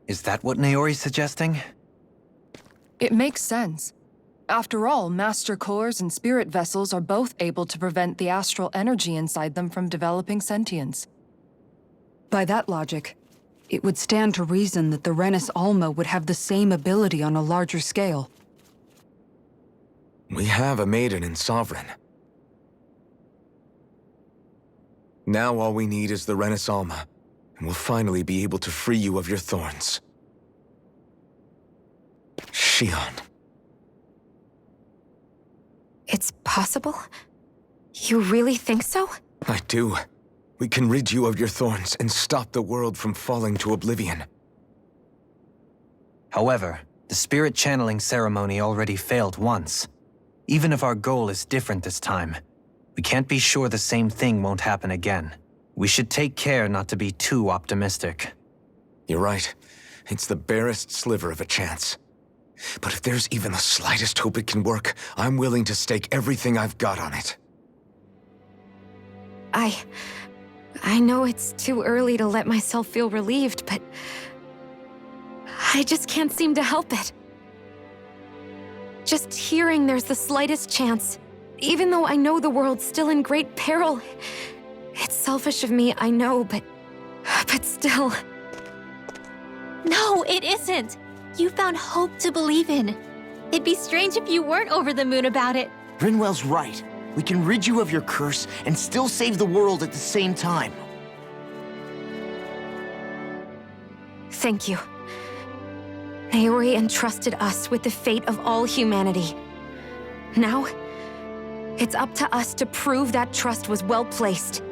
Is that what Naori's suggesting? It makes sense. After all, Master Cores and Spirit Vessels are both able to prevent the astral energy inside them from developing sentience. By that logic, it would stand to reason that the Renis Alma would have the same ability on a larger scale. We have a maiden in Sovereign. Now all we need is the Renis Alma, and we'll finally be able to free you of your thorns. Xion. It's possible? You really think so? I do. We can rid you of your thorns and stop the world from falling to oblivion. However, the spirit channeling ceremony already failed once. Even if our goal is different this time, we can't be sure the same thing won't happen again. We should take care not to be too optimistic. You're right. It's the barest sliver of a chance. But if there's even the slightest hope it can work, I'm willing to stake everything I've got on it. I know it's too early to let myself feel relieved, but I just can't seem to help it. Just hearing there's the slightest chance, even though I know the world's still in great peril. It's selfish of me, I know, but still. No, it isn't. You found hope to believe in. It'd be strange if you weren't over the moon about it. Rinwell's right. We can rid you of your curse and still save the world at the same time. Thank you. Naori entrusted us with the fate of all humanity. Now, it's up to us to prove that trust was well placed.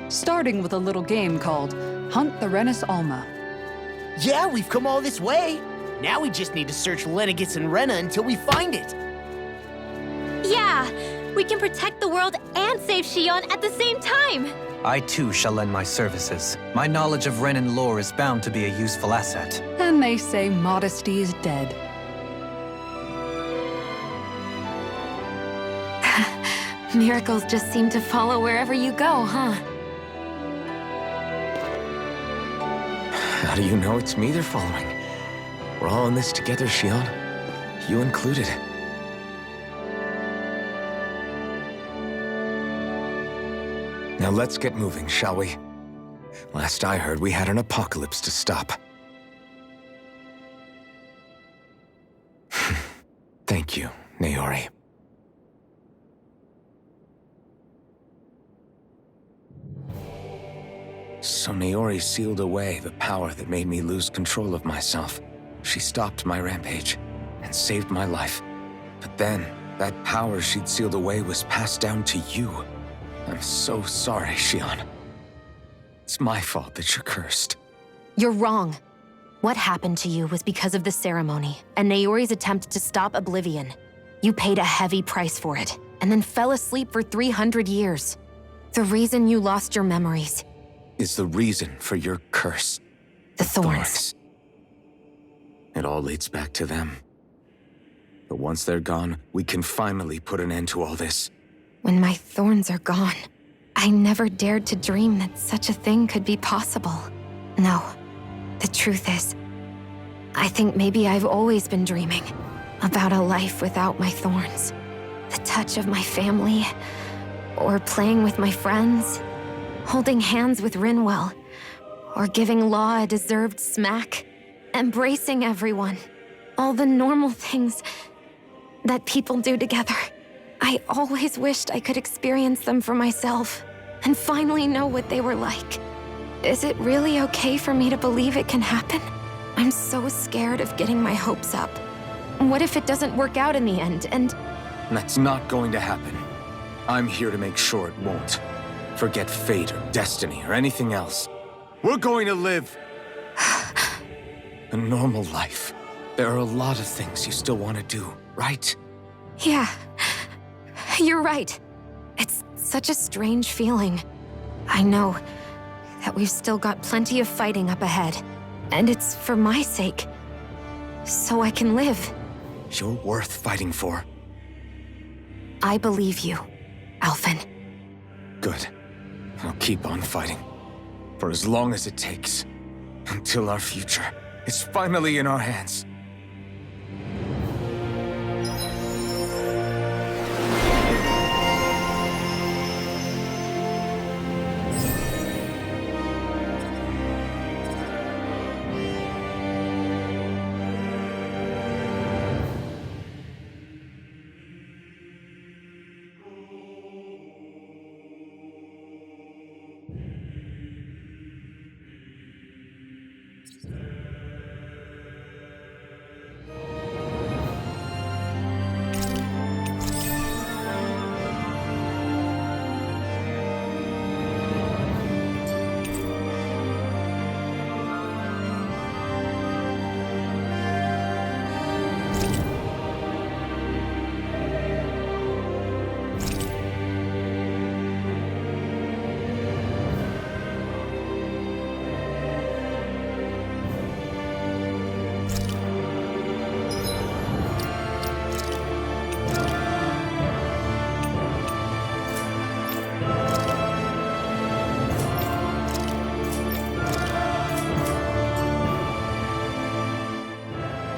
Starting with a little game called Hunt the Renis Alma. Yeah, we've come all this way. Now we just need to search Lenegis and Rena until we find it. Yeah, we can protect the world and save Xion at the same time. I too shall lend my services. My knowledge of Renin lore is bound to be a useful asset. And they say modesty is dead. Miracles just seem to follow wherever you go, huh? How do you know it's me they're following? We're all in this together, Xion. You included. Now let's get moving, shall we? Last I heard, we had an apocalypse to stop. Thank you, Naori. So Naori sealed away the power that made me lose control of myself. She stopped my rampage and saved my life. But then, that power she'd sealed away was passed down to you. I'm so sorry, Xion. It's my fault that you're cursed. You're wrong. What happened to you was because of the ceremony and Naori's attempt to stop oblivion. You paid a heavy price for it, and then fell asleep for 300 years. The reason you lost your memories is the reason for your curse. The thorns. It all leads back to them. But once they're gone, we can finally put an end to all this. When my thorns are gone, I never dared to dream that such a thing could be possible. No, the truth is, I think maybe I've always been dreaming about a life without my thorns. The touch of my family, or playing with my friends, holding hands with Rinwell, or giving Law a deserved smack, embracing everyone. All the normal things that people do together. I always wished I could experience them for myself, and finally know what they were like. Is it really okay for me to believe it can happen? I'm so scared of getting my hopes up. What if it doesn't work out in the end, and... That's not going to happen. I'm here to make sure it won't. Forget fate or destiny or anything else. We're going to live a normal life. There are a lot of things you still want to do, right? Yeah, you're right. It's such a strange feeling. I know that we've still got plenty of fighting up ahead, and it's for my sake, so I can live. You're worth fighting for. I believe you, Alphen. Good. I'll keep on fighting. For as long as it takes. Until our future is finally in our hands.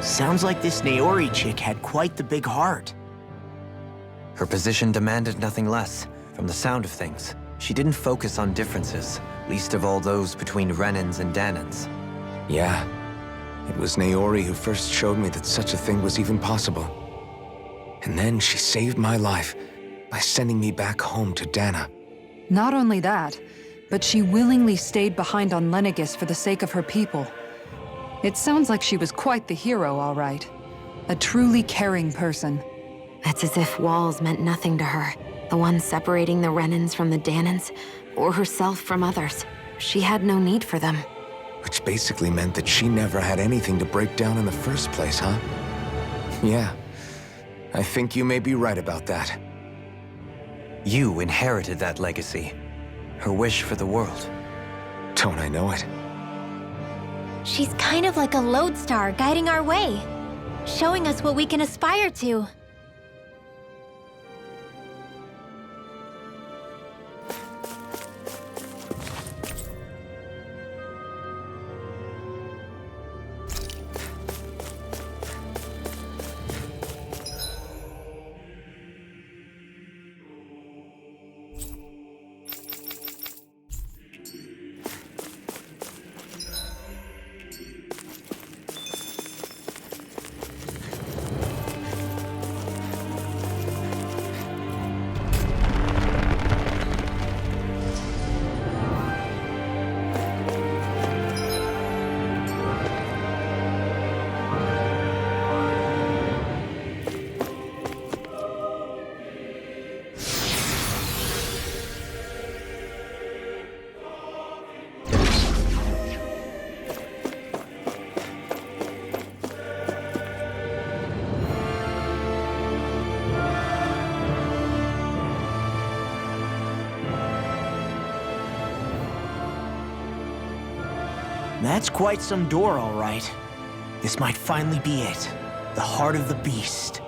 Sounds like this Naori chick had quite the big heart. Her position demanded nothing less. From the sound of things, she didn't focus on differences, least of all those between Renans and Danans. Yeah. It was Naori who first showed me that such a thing was even possible. And then she saved my life by sending me back home to Dana. Not only that, but she willingly stayed behind on Lenegis for the sake of her people. It sounds like she was quite the hero, all right. A truly caring person. It's as if walls meant nothing to her. The ones separating the Renans from the Danans, or herself from others. She had no need for them. Which basically meant that she never had anything to break down in the first place, huh? Yeah. I think you may be right about that. You inherited that legacy. Her wish for the world. Don't I know it? She's kind of like a lodestar guiding our way, showing us what we can aspire to. That's quite some door, all right. This might finally be it. The heart of the beast.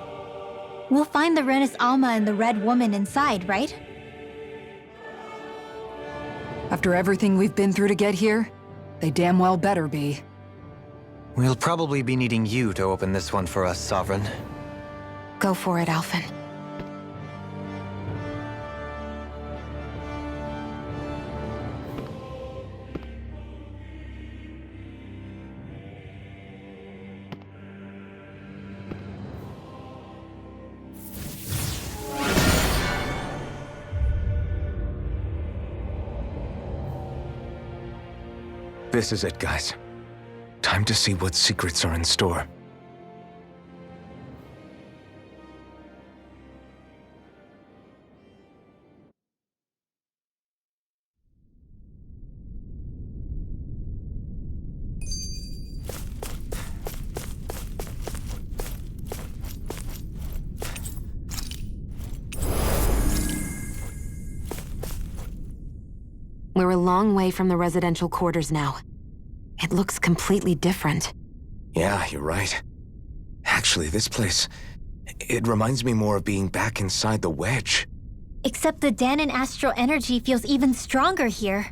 We'll find the Renis Alma and the Red Woman inside, right? After everything we've been through to get here, they damn well better be. We'll probably be needing you to open this one for us, Sovereign. Go for it, Alphen. This is it, guys. Time to see what secrets are in store. We're a long way from the residential quarters now. It looks completely different. Yeah, you're right. Actually, this place It reminds me more of being back inside the wedge. Except the Danon astral energy feels even stronger here.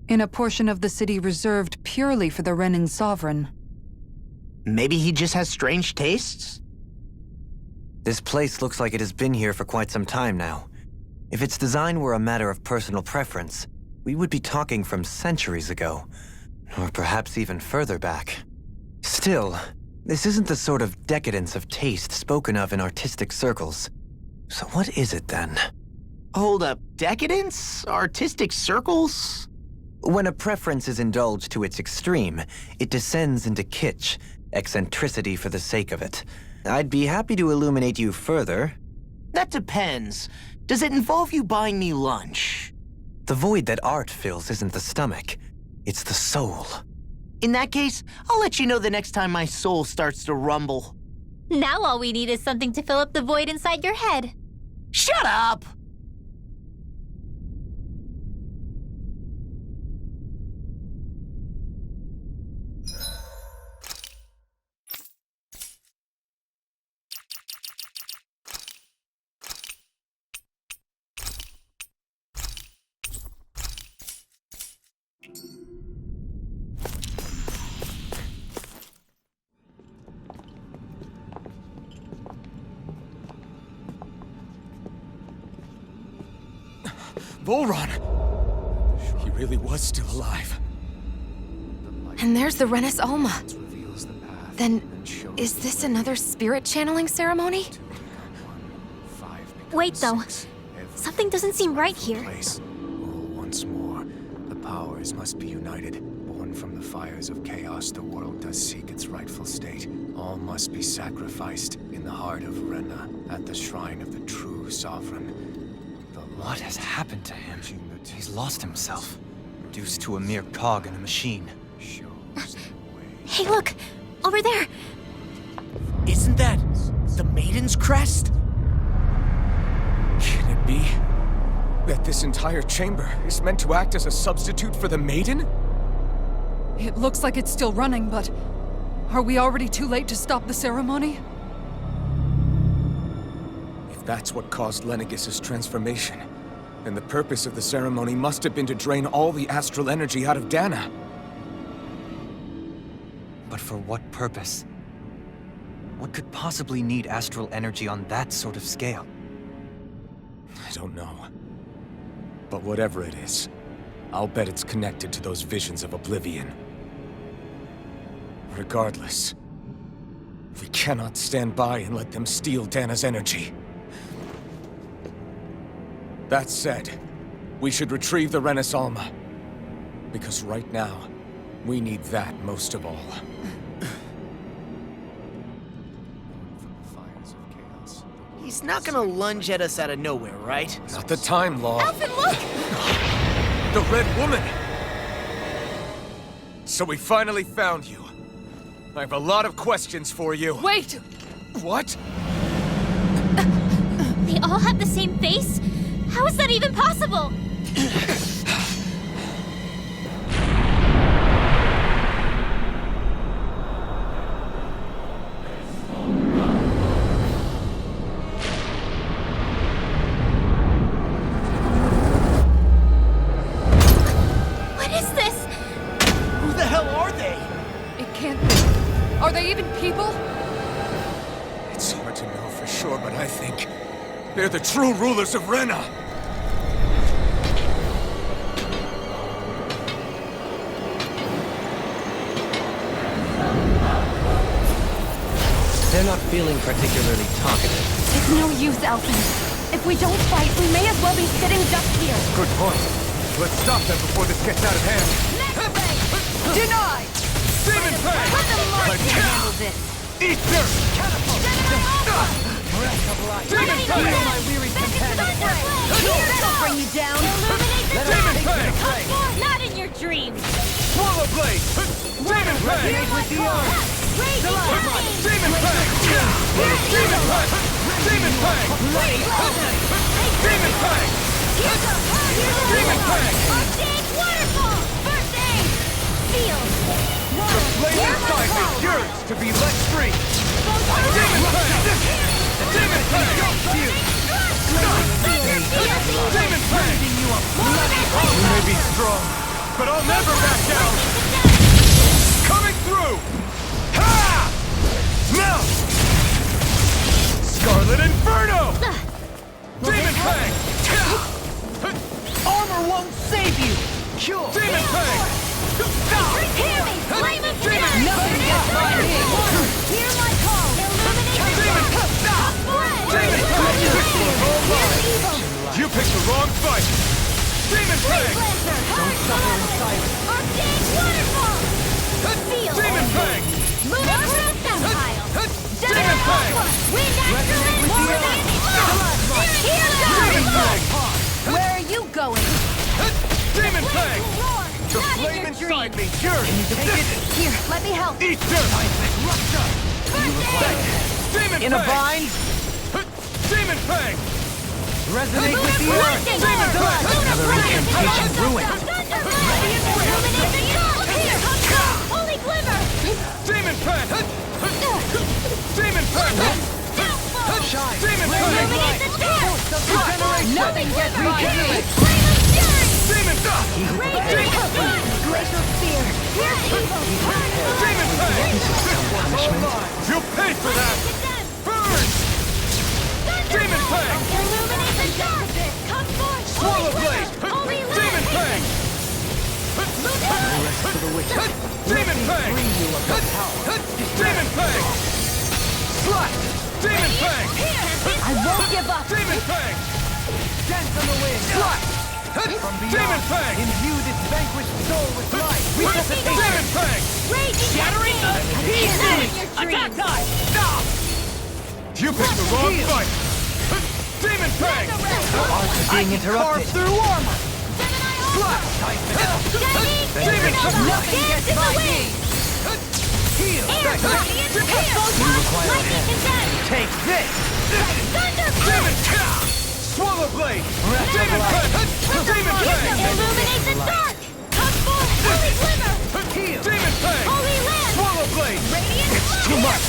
In a portion of the city reserved purely for the Renin sovereign. Maybe he just has strange tastes? This place looks like it has been here for quite some time now. If its design were a matter of personal preference, we would be talking from centuries ago. Or perhaps even further back. Still, this isn't the sort of decadence of taste spoken of in artistic circles. So what is it then? Hold up, decadence? Artistic circles? When a preference is indulged to its extreme, it descends into kitsch, eccentricity for the sake of it. I'd be happy to illuminate you further. That depends. Does it involve you buying me lunch? The void that art fills isn't the stomach, it's the soul. In that case, I'll let you know the next time my soul starts to rumble. Now all we need is something to fill up the void inside your head. Shut up! Volron! He really was still alive. And there's the Renis Alma. Then, is this another spirit channeling ceremony? Wait, though. Something doesn't seem right here. Once more, the powers must be united. Born from the fires of chaos, the world does seek its rightful state. All must be sacrificed in the heart of Rena, at the shrine of the true sovereign. What has happened to him? He's lost himself, reduced to a mere cog in a machine. Hey, look! Over there! Isn't that the Maiden's crest? Can it be that this entire chamber is meant to act as a substitute for the Maiden? It looks like it's still running, but are we already too late to stop the ceremony? If that's what caused Lenegis' transformation, then the purpose of the ceremony must have been to drain all the astral energy out of Dana. But for what purpose? What could possibly need astral energy on that sort of scale? I don't know. But whatever it is, I'll bet it's connected to those visions of oblivion. Regardless, we cannot stand by and let them steal Dana's energy. That said, we should retrieve the Renis Alma. Because right now, we need that most of all. He's not gonna lunge at us out of nowhere, right? Not the time, Law. Alphen, look! The Red Woman! So we finally found you. I have a lot of questions for you. Wait! What? They all have the same face? How is that even possible? What is this? Who the hell are they? It can't be. Are they even people? It's hard to know for sure, but I think they're the true rulers of Rena. They're not feeling particularly talkative. It's no use, Alphen. If we don't fight, we may as well be sitting just here. Good point. Let's stop them before this gets out of hand. Denied! Demon Fang! Let them march to handle this. Easter! Demon Fang! My weary companion. That'll bring you down. Demon Fang! Not in your dreams! Swallow Blade! Demon Fang! Raging flame! Demon Fang! Demon Fang! Demon Fang! Demon Fang! Demon Fang! Big waterfall! First aid! Feel! The flame inside me yearns to be let free! Demon Fang! Demon Fang! Demon Fang! You may be strong, but I'll never back down! Coming through! Ha! Now! Scarlet Inferno! Demon Fang! Armor won't save you! Cure! Demon Fang! Hear me! Flame of Fury! Nothing gets by me! Hear my call! Illuminate the dark! Demon Fang! You picked the wrong fight! Demon Fang! Don't suffer in silence! Arcane waterfall! Feel! Demon Fang! Ludicrous Empire! Demon Fang! Wind Excellent! Here Demon Fang! Where are you going? Demon Fang! The Not in flame your inside dreams. me yearns to take it! Here, let me help. Eat dirt! Demon In a Fang! bind, Demon Fang! resonate with the earth! Demon Fang! Another incantation ruined. Holy Glimmer! Demon Fang! Demon Fang! Shine! Demon Illuminate Fang! the dark! Nothing gets by me! Demon Fang! Glacial Spear! Here's evil! Demon Fang! Punishment? You paid for that! Burn! Demon Fang! Illuminate the dark! Come forth! Swallow Blade! Holy Demon Fang! Demon Fang! Demon Fang! Slash! Demon Fang! I won't give up! Demon Fang! Dance on the wind! Slash! Demon Fang! Imbue this vanquished soul with life! Demon Fang! Raging Shattering the pieces! Attack time! Stop! You picked the wrong fight! Demon Fang! Being interrupted! Carve through armor! Slash! Demon Fang! Nothing gets by me! Heal! Take this! Demon Fang! Swallow Blade! Demon Fang! Demon Fang! Illuminate the dark! Come forth! Holy Glimmer! Heal! Demon Fang! Holy Land! Swallow Blade! Radiant It's too much!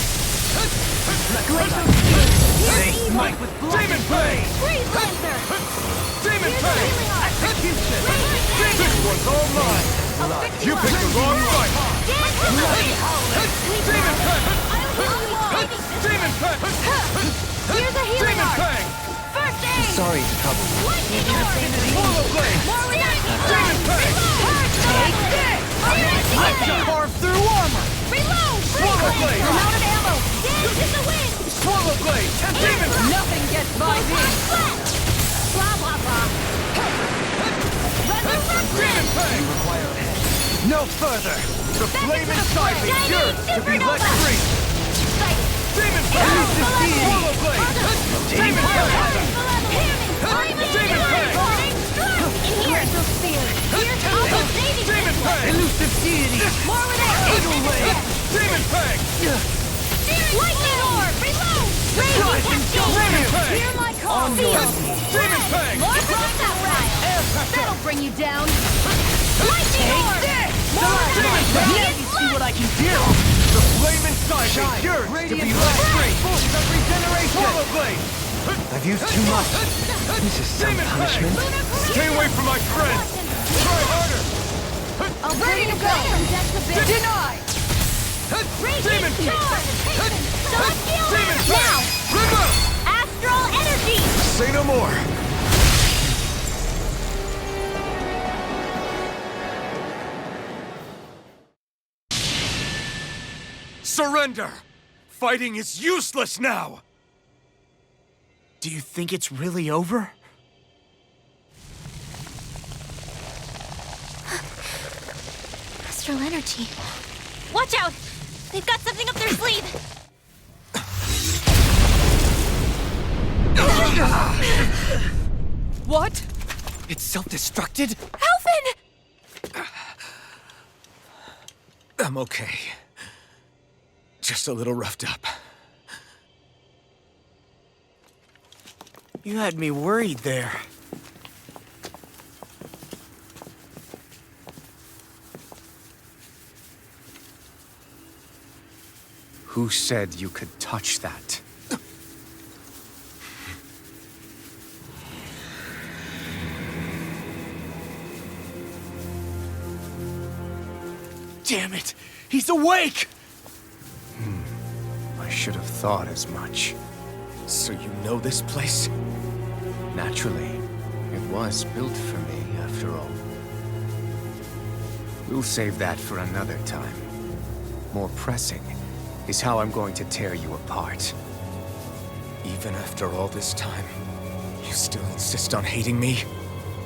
Glacial Spear! Here's evil! Smite with Demon Fang! Freeze Lancer! Demon Here's Fang! healing arm! Execution! This one's all mine! You picked the wrong fight! Demon Fang! Demon Fang! Here's a healing Demon arm! Fang! First aid! Sorry to trouble you. Lightning orb! Swallow Blade! More reaction! Demon Fang! Take this! Carve through armor! Reload! Swallow Blade! I'm out of ammo! Dance in the wind! Swallow Blade! Demon Fang! Nothing gets by me! Blah, blah, blah. Resurrection! Demon Fang! No further! The flame inside me yearns to be let free! Demon Fang! Swallow Blade! Demon Fang! Demon Fang! Glacial Spear! Here's Alpha Navy! Demon Fang! Elusive deity! More with it! Demon Fang! Lightning Orb! Reload! Raging Cascade! Demon Fang! Hear my call! Field! Demon Fang! More Projectile Rise! That'll bring you down! Lightning Orb! More Demon Fang! Now you see what I can do! The flame inside me yearns to be let free! Force of regeneration! Swallow Blade! I've used too much. This is some Demon Fang! punishment. Stay away from my friends! Try harder! I'm ready to go! Denied! Demon Fang! Celestial Demon Land! Fang! Now! Remove! Astral Energy! Say no more! Surrender! Fighting is useless now! Do you think it's really over? Astral Energy. Watch out! They've got something up their sleeve! What? It's self-destructed? Alphen! I'm okay. Just a little roughed up. You had me worried there. Who said you could touch that? Damn it! He's awake! I should have thought as much. So you know this place? Naturally, it was built for me, after all. We'll save that for another time. More pressing is how I'm going to tear you apart. Even after all this time, you still insist on hating me?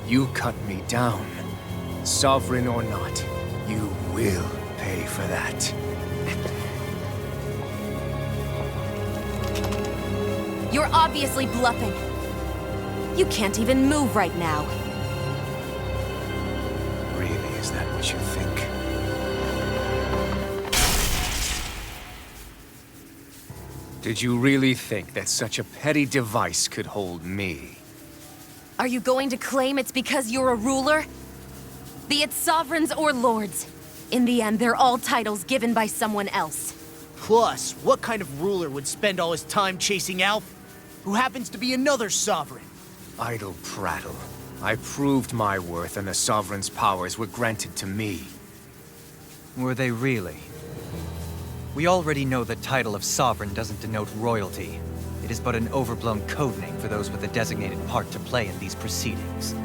You cut me down. Sovereign or not, you will pay for that. You're obviously bluffing. You can't even move right now. Really, is that what you think? Did you really think that such a petty device could hold me? Are you going to claim it's because you're a ruler? Be it sovereigns or lords. In the end, they're all titles given by someone else. Plus, what kind of ruler would spend all his time chasing Alf, who happens to be another sovereign? Idle prattle. I proved my worth and the Sovereign's powers were granted to me. Were they really? We already know the title of Sovereign doesn't denote royalty. It is but an overblown codename for those with a designated part to play in these proceedings.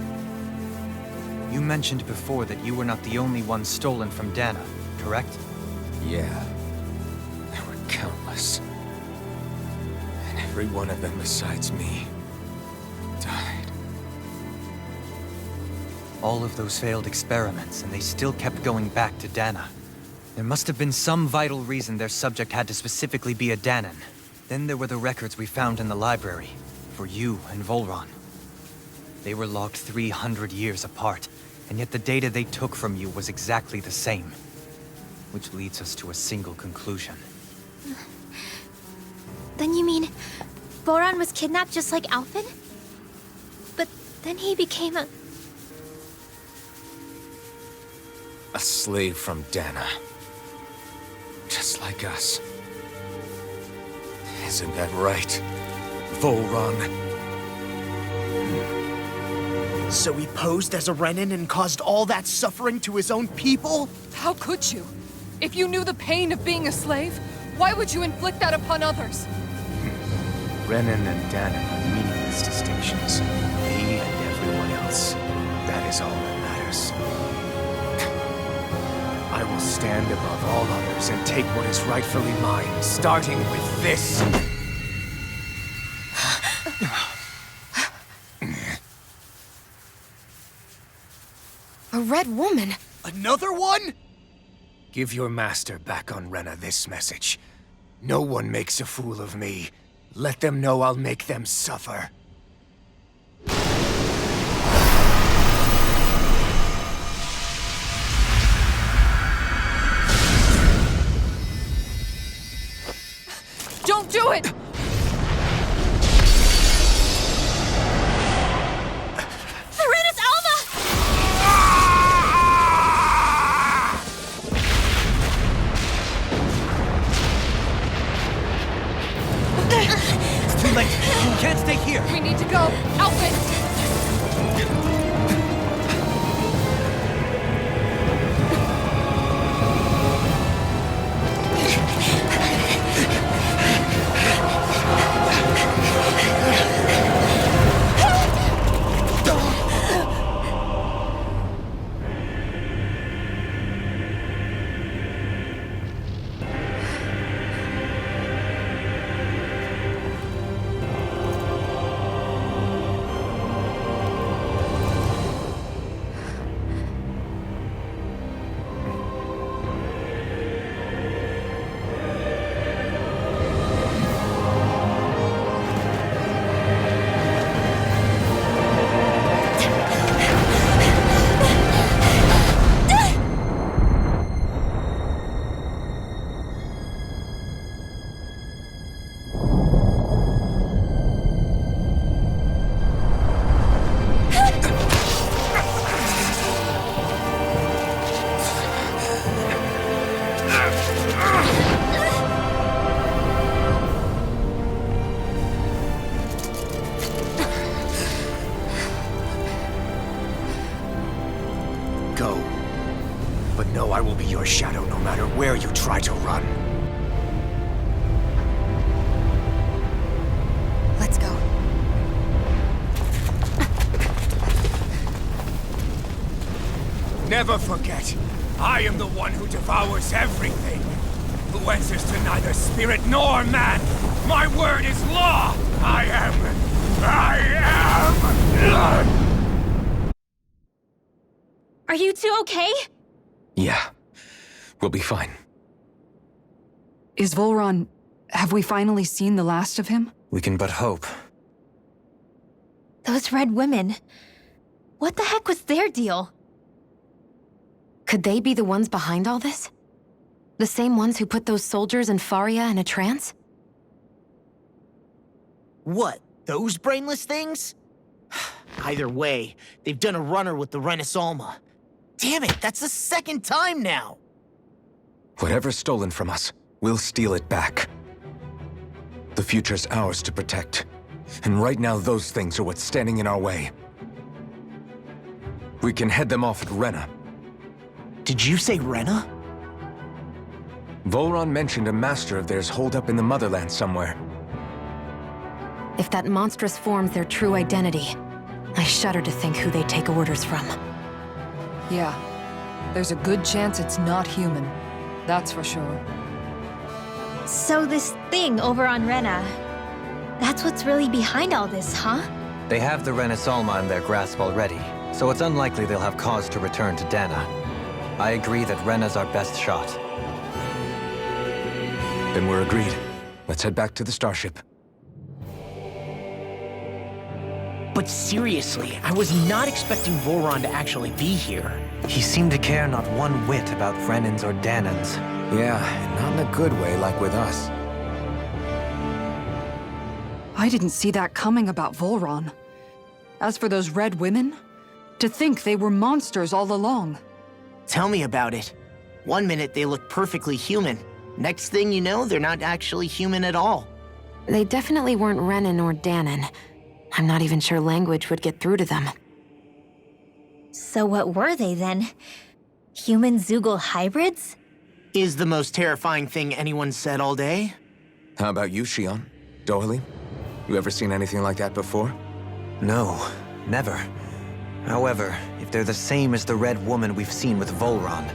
You mentioned before that you were not the only one stolen from Dana, correct? Yeah. There were countless. And every one of them besides me died. All of those failed experiments, and they still kept going back to Dana. There must have been some vital reason their subject had to specifically be a Danan. Then there were the records we found in the library, for you and Volron. They were logged 300 years apart, and yet the data they took from you was exactly the same. Which leads us to a single conclusion. Then you mean Boran was kidnapped just like Alphen? But then he became a slave from Dana. Just like us. Isn't that right, Volron? So he posed as a Renin and caused all that suffering to his own people? How could you? If you knew the pain of being a slave, why would you inflict that upon others? Renin and Danan are meaningless distinctions. Me and everyone else. That is all that matters. I will stand above all others and take what is rightfully mine, starting with this. A red woman? Another one? Give your master back on Renna this message. No one makes a fool of me. Let them know I'll make them suffer. Don't do it! Serenus Alva! It's too late! You can't stay here! We need to go! Alphen! you try to run. Let's go. Never forget, I am the one who devours everything. Who answers to neither spirit nor man. My word is law. I am. Are you two okay? Yeah, we'll be fine. Is Volron... have we finally seen the last of him? We can but hope. Those red women. What the heck was their deal? Could they be the ones behind all this? The same ones who put those soldiers in Faria in a trance? What, those brainless things? Either way, they've done a runner with the Renaissance. Damn it, that's the second time now! Whatever's stolen from us, we'll steal it back. The future's ours to protect. And right now, those things are what's standing in our way. We can head them off at Rena. Did you say Rena? Volron mentioned a master of theirs holed up in the motherland somewhere. If that monstrous form's their true identity, I shudder to think who they take orders from. Yeah. There's a good chance it's not human. That's for sure. So this thing over on Rena, that's what's really behind all this, huh? They have the Renaissance in their grasp already, so it's unlikely they'll have cause to return to Dana. I agree that Rena's our best shot. Then we're agreed. Let's head back to the starship. But seriously, I was not expecting Volron to actually be here. He seemed to care not one whit about Renans or Danans. Yeah, and not in a good way like with us. I didn't see that coming about Volron. As for those red women, to think they were monsters all along. Tell me about it. One minute they look perfectly human. Next thing you know, they're not actually human at all. They definitely weren't Renan or Danan. I'm not even sure language would get through to them. So what were they then? Human Zoogle hybrids? Is the most terrifying thing anyone said all day. How about you, Shion? Doily? You ever seen anything like that before? No, never. However, if they're the same as the red woman we've seen with Volron,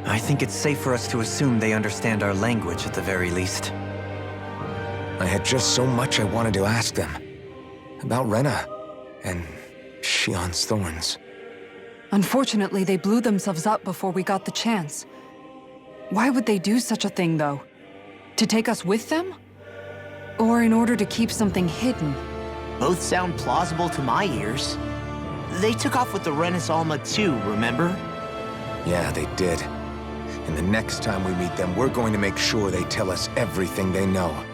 I think it's safe for us to assume they understand our language at the very least. I had just so much I wanted to ask them. About Rena, and Shion's thorns. Unfortunately, they blew themselves up before we got the chance. Why would they do such a thing, though? To take us with them? Or in order to keep something hidden? Both sound plausible to my ears. They took off with the Renaissance too, remember? Yeah, they did. And the next time we meet them, we're going to make sure they tell us everything they know.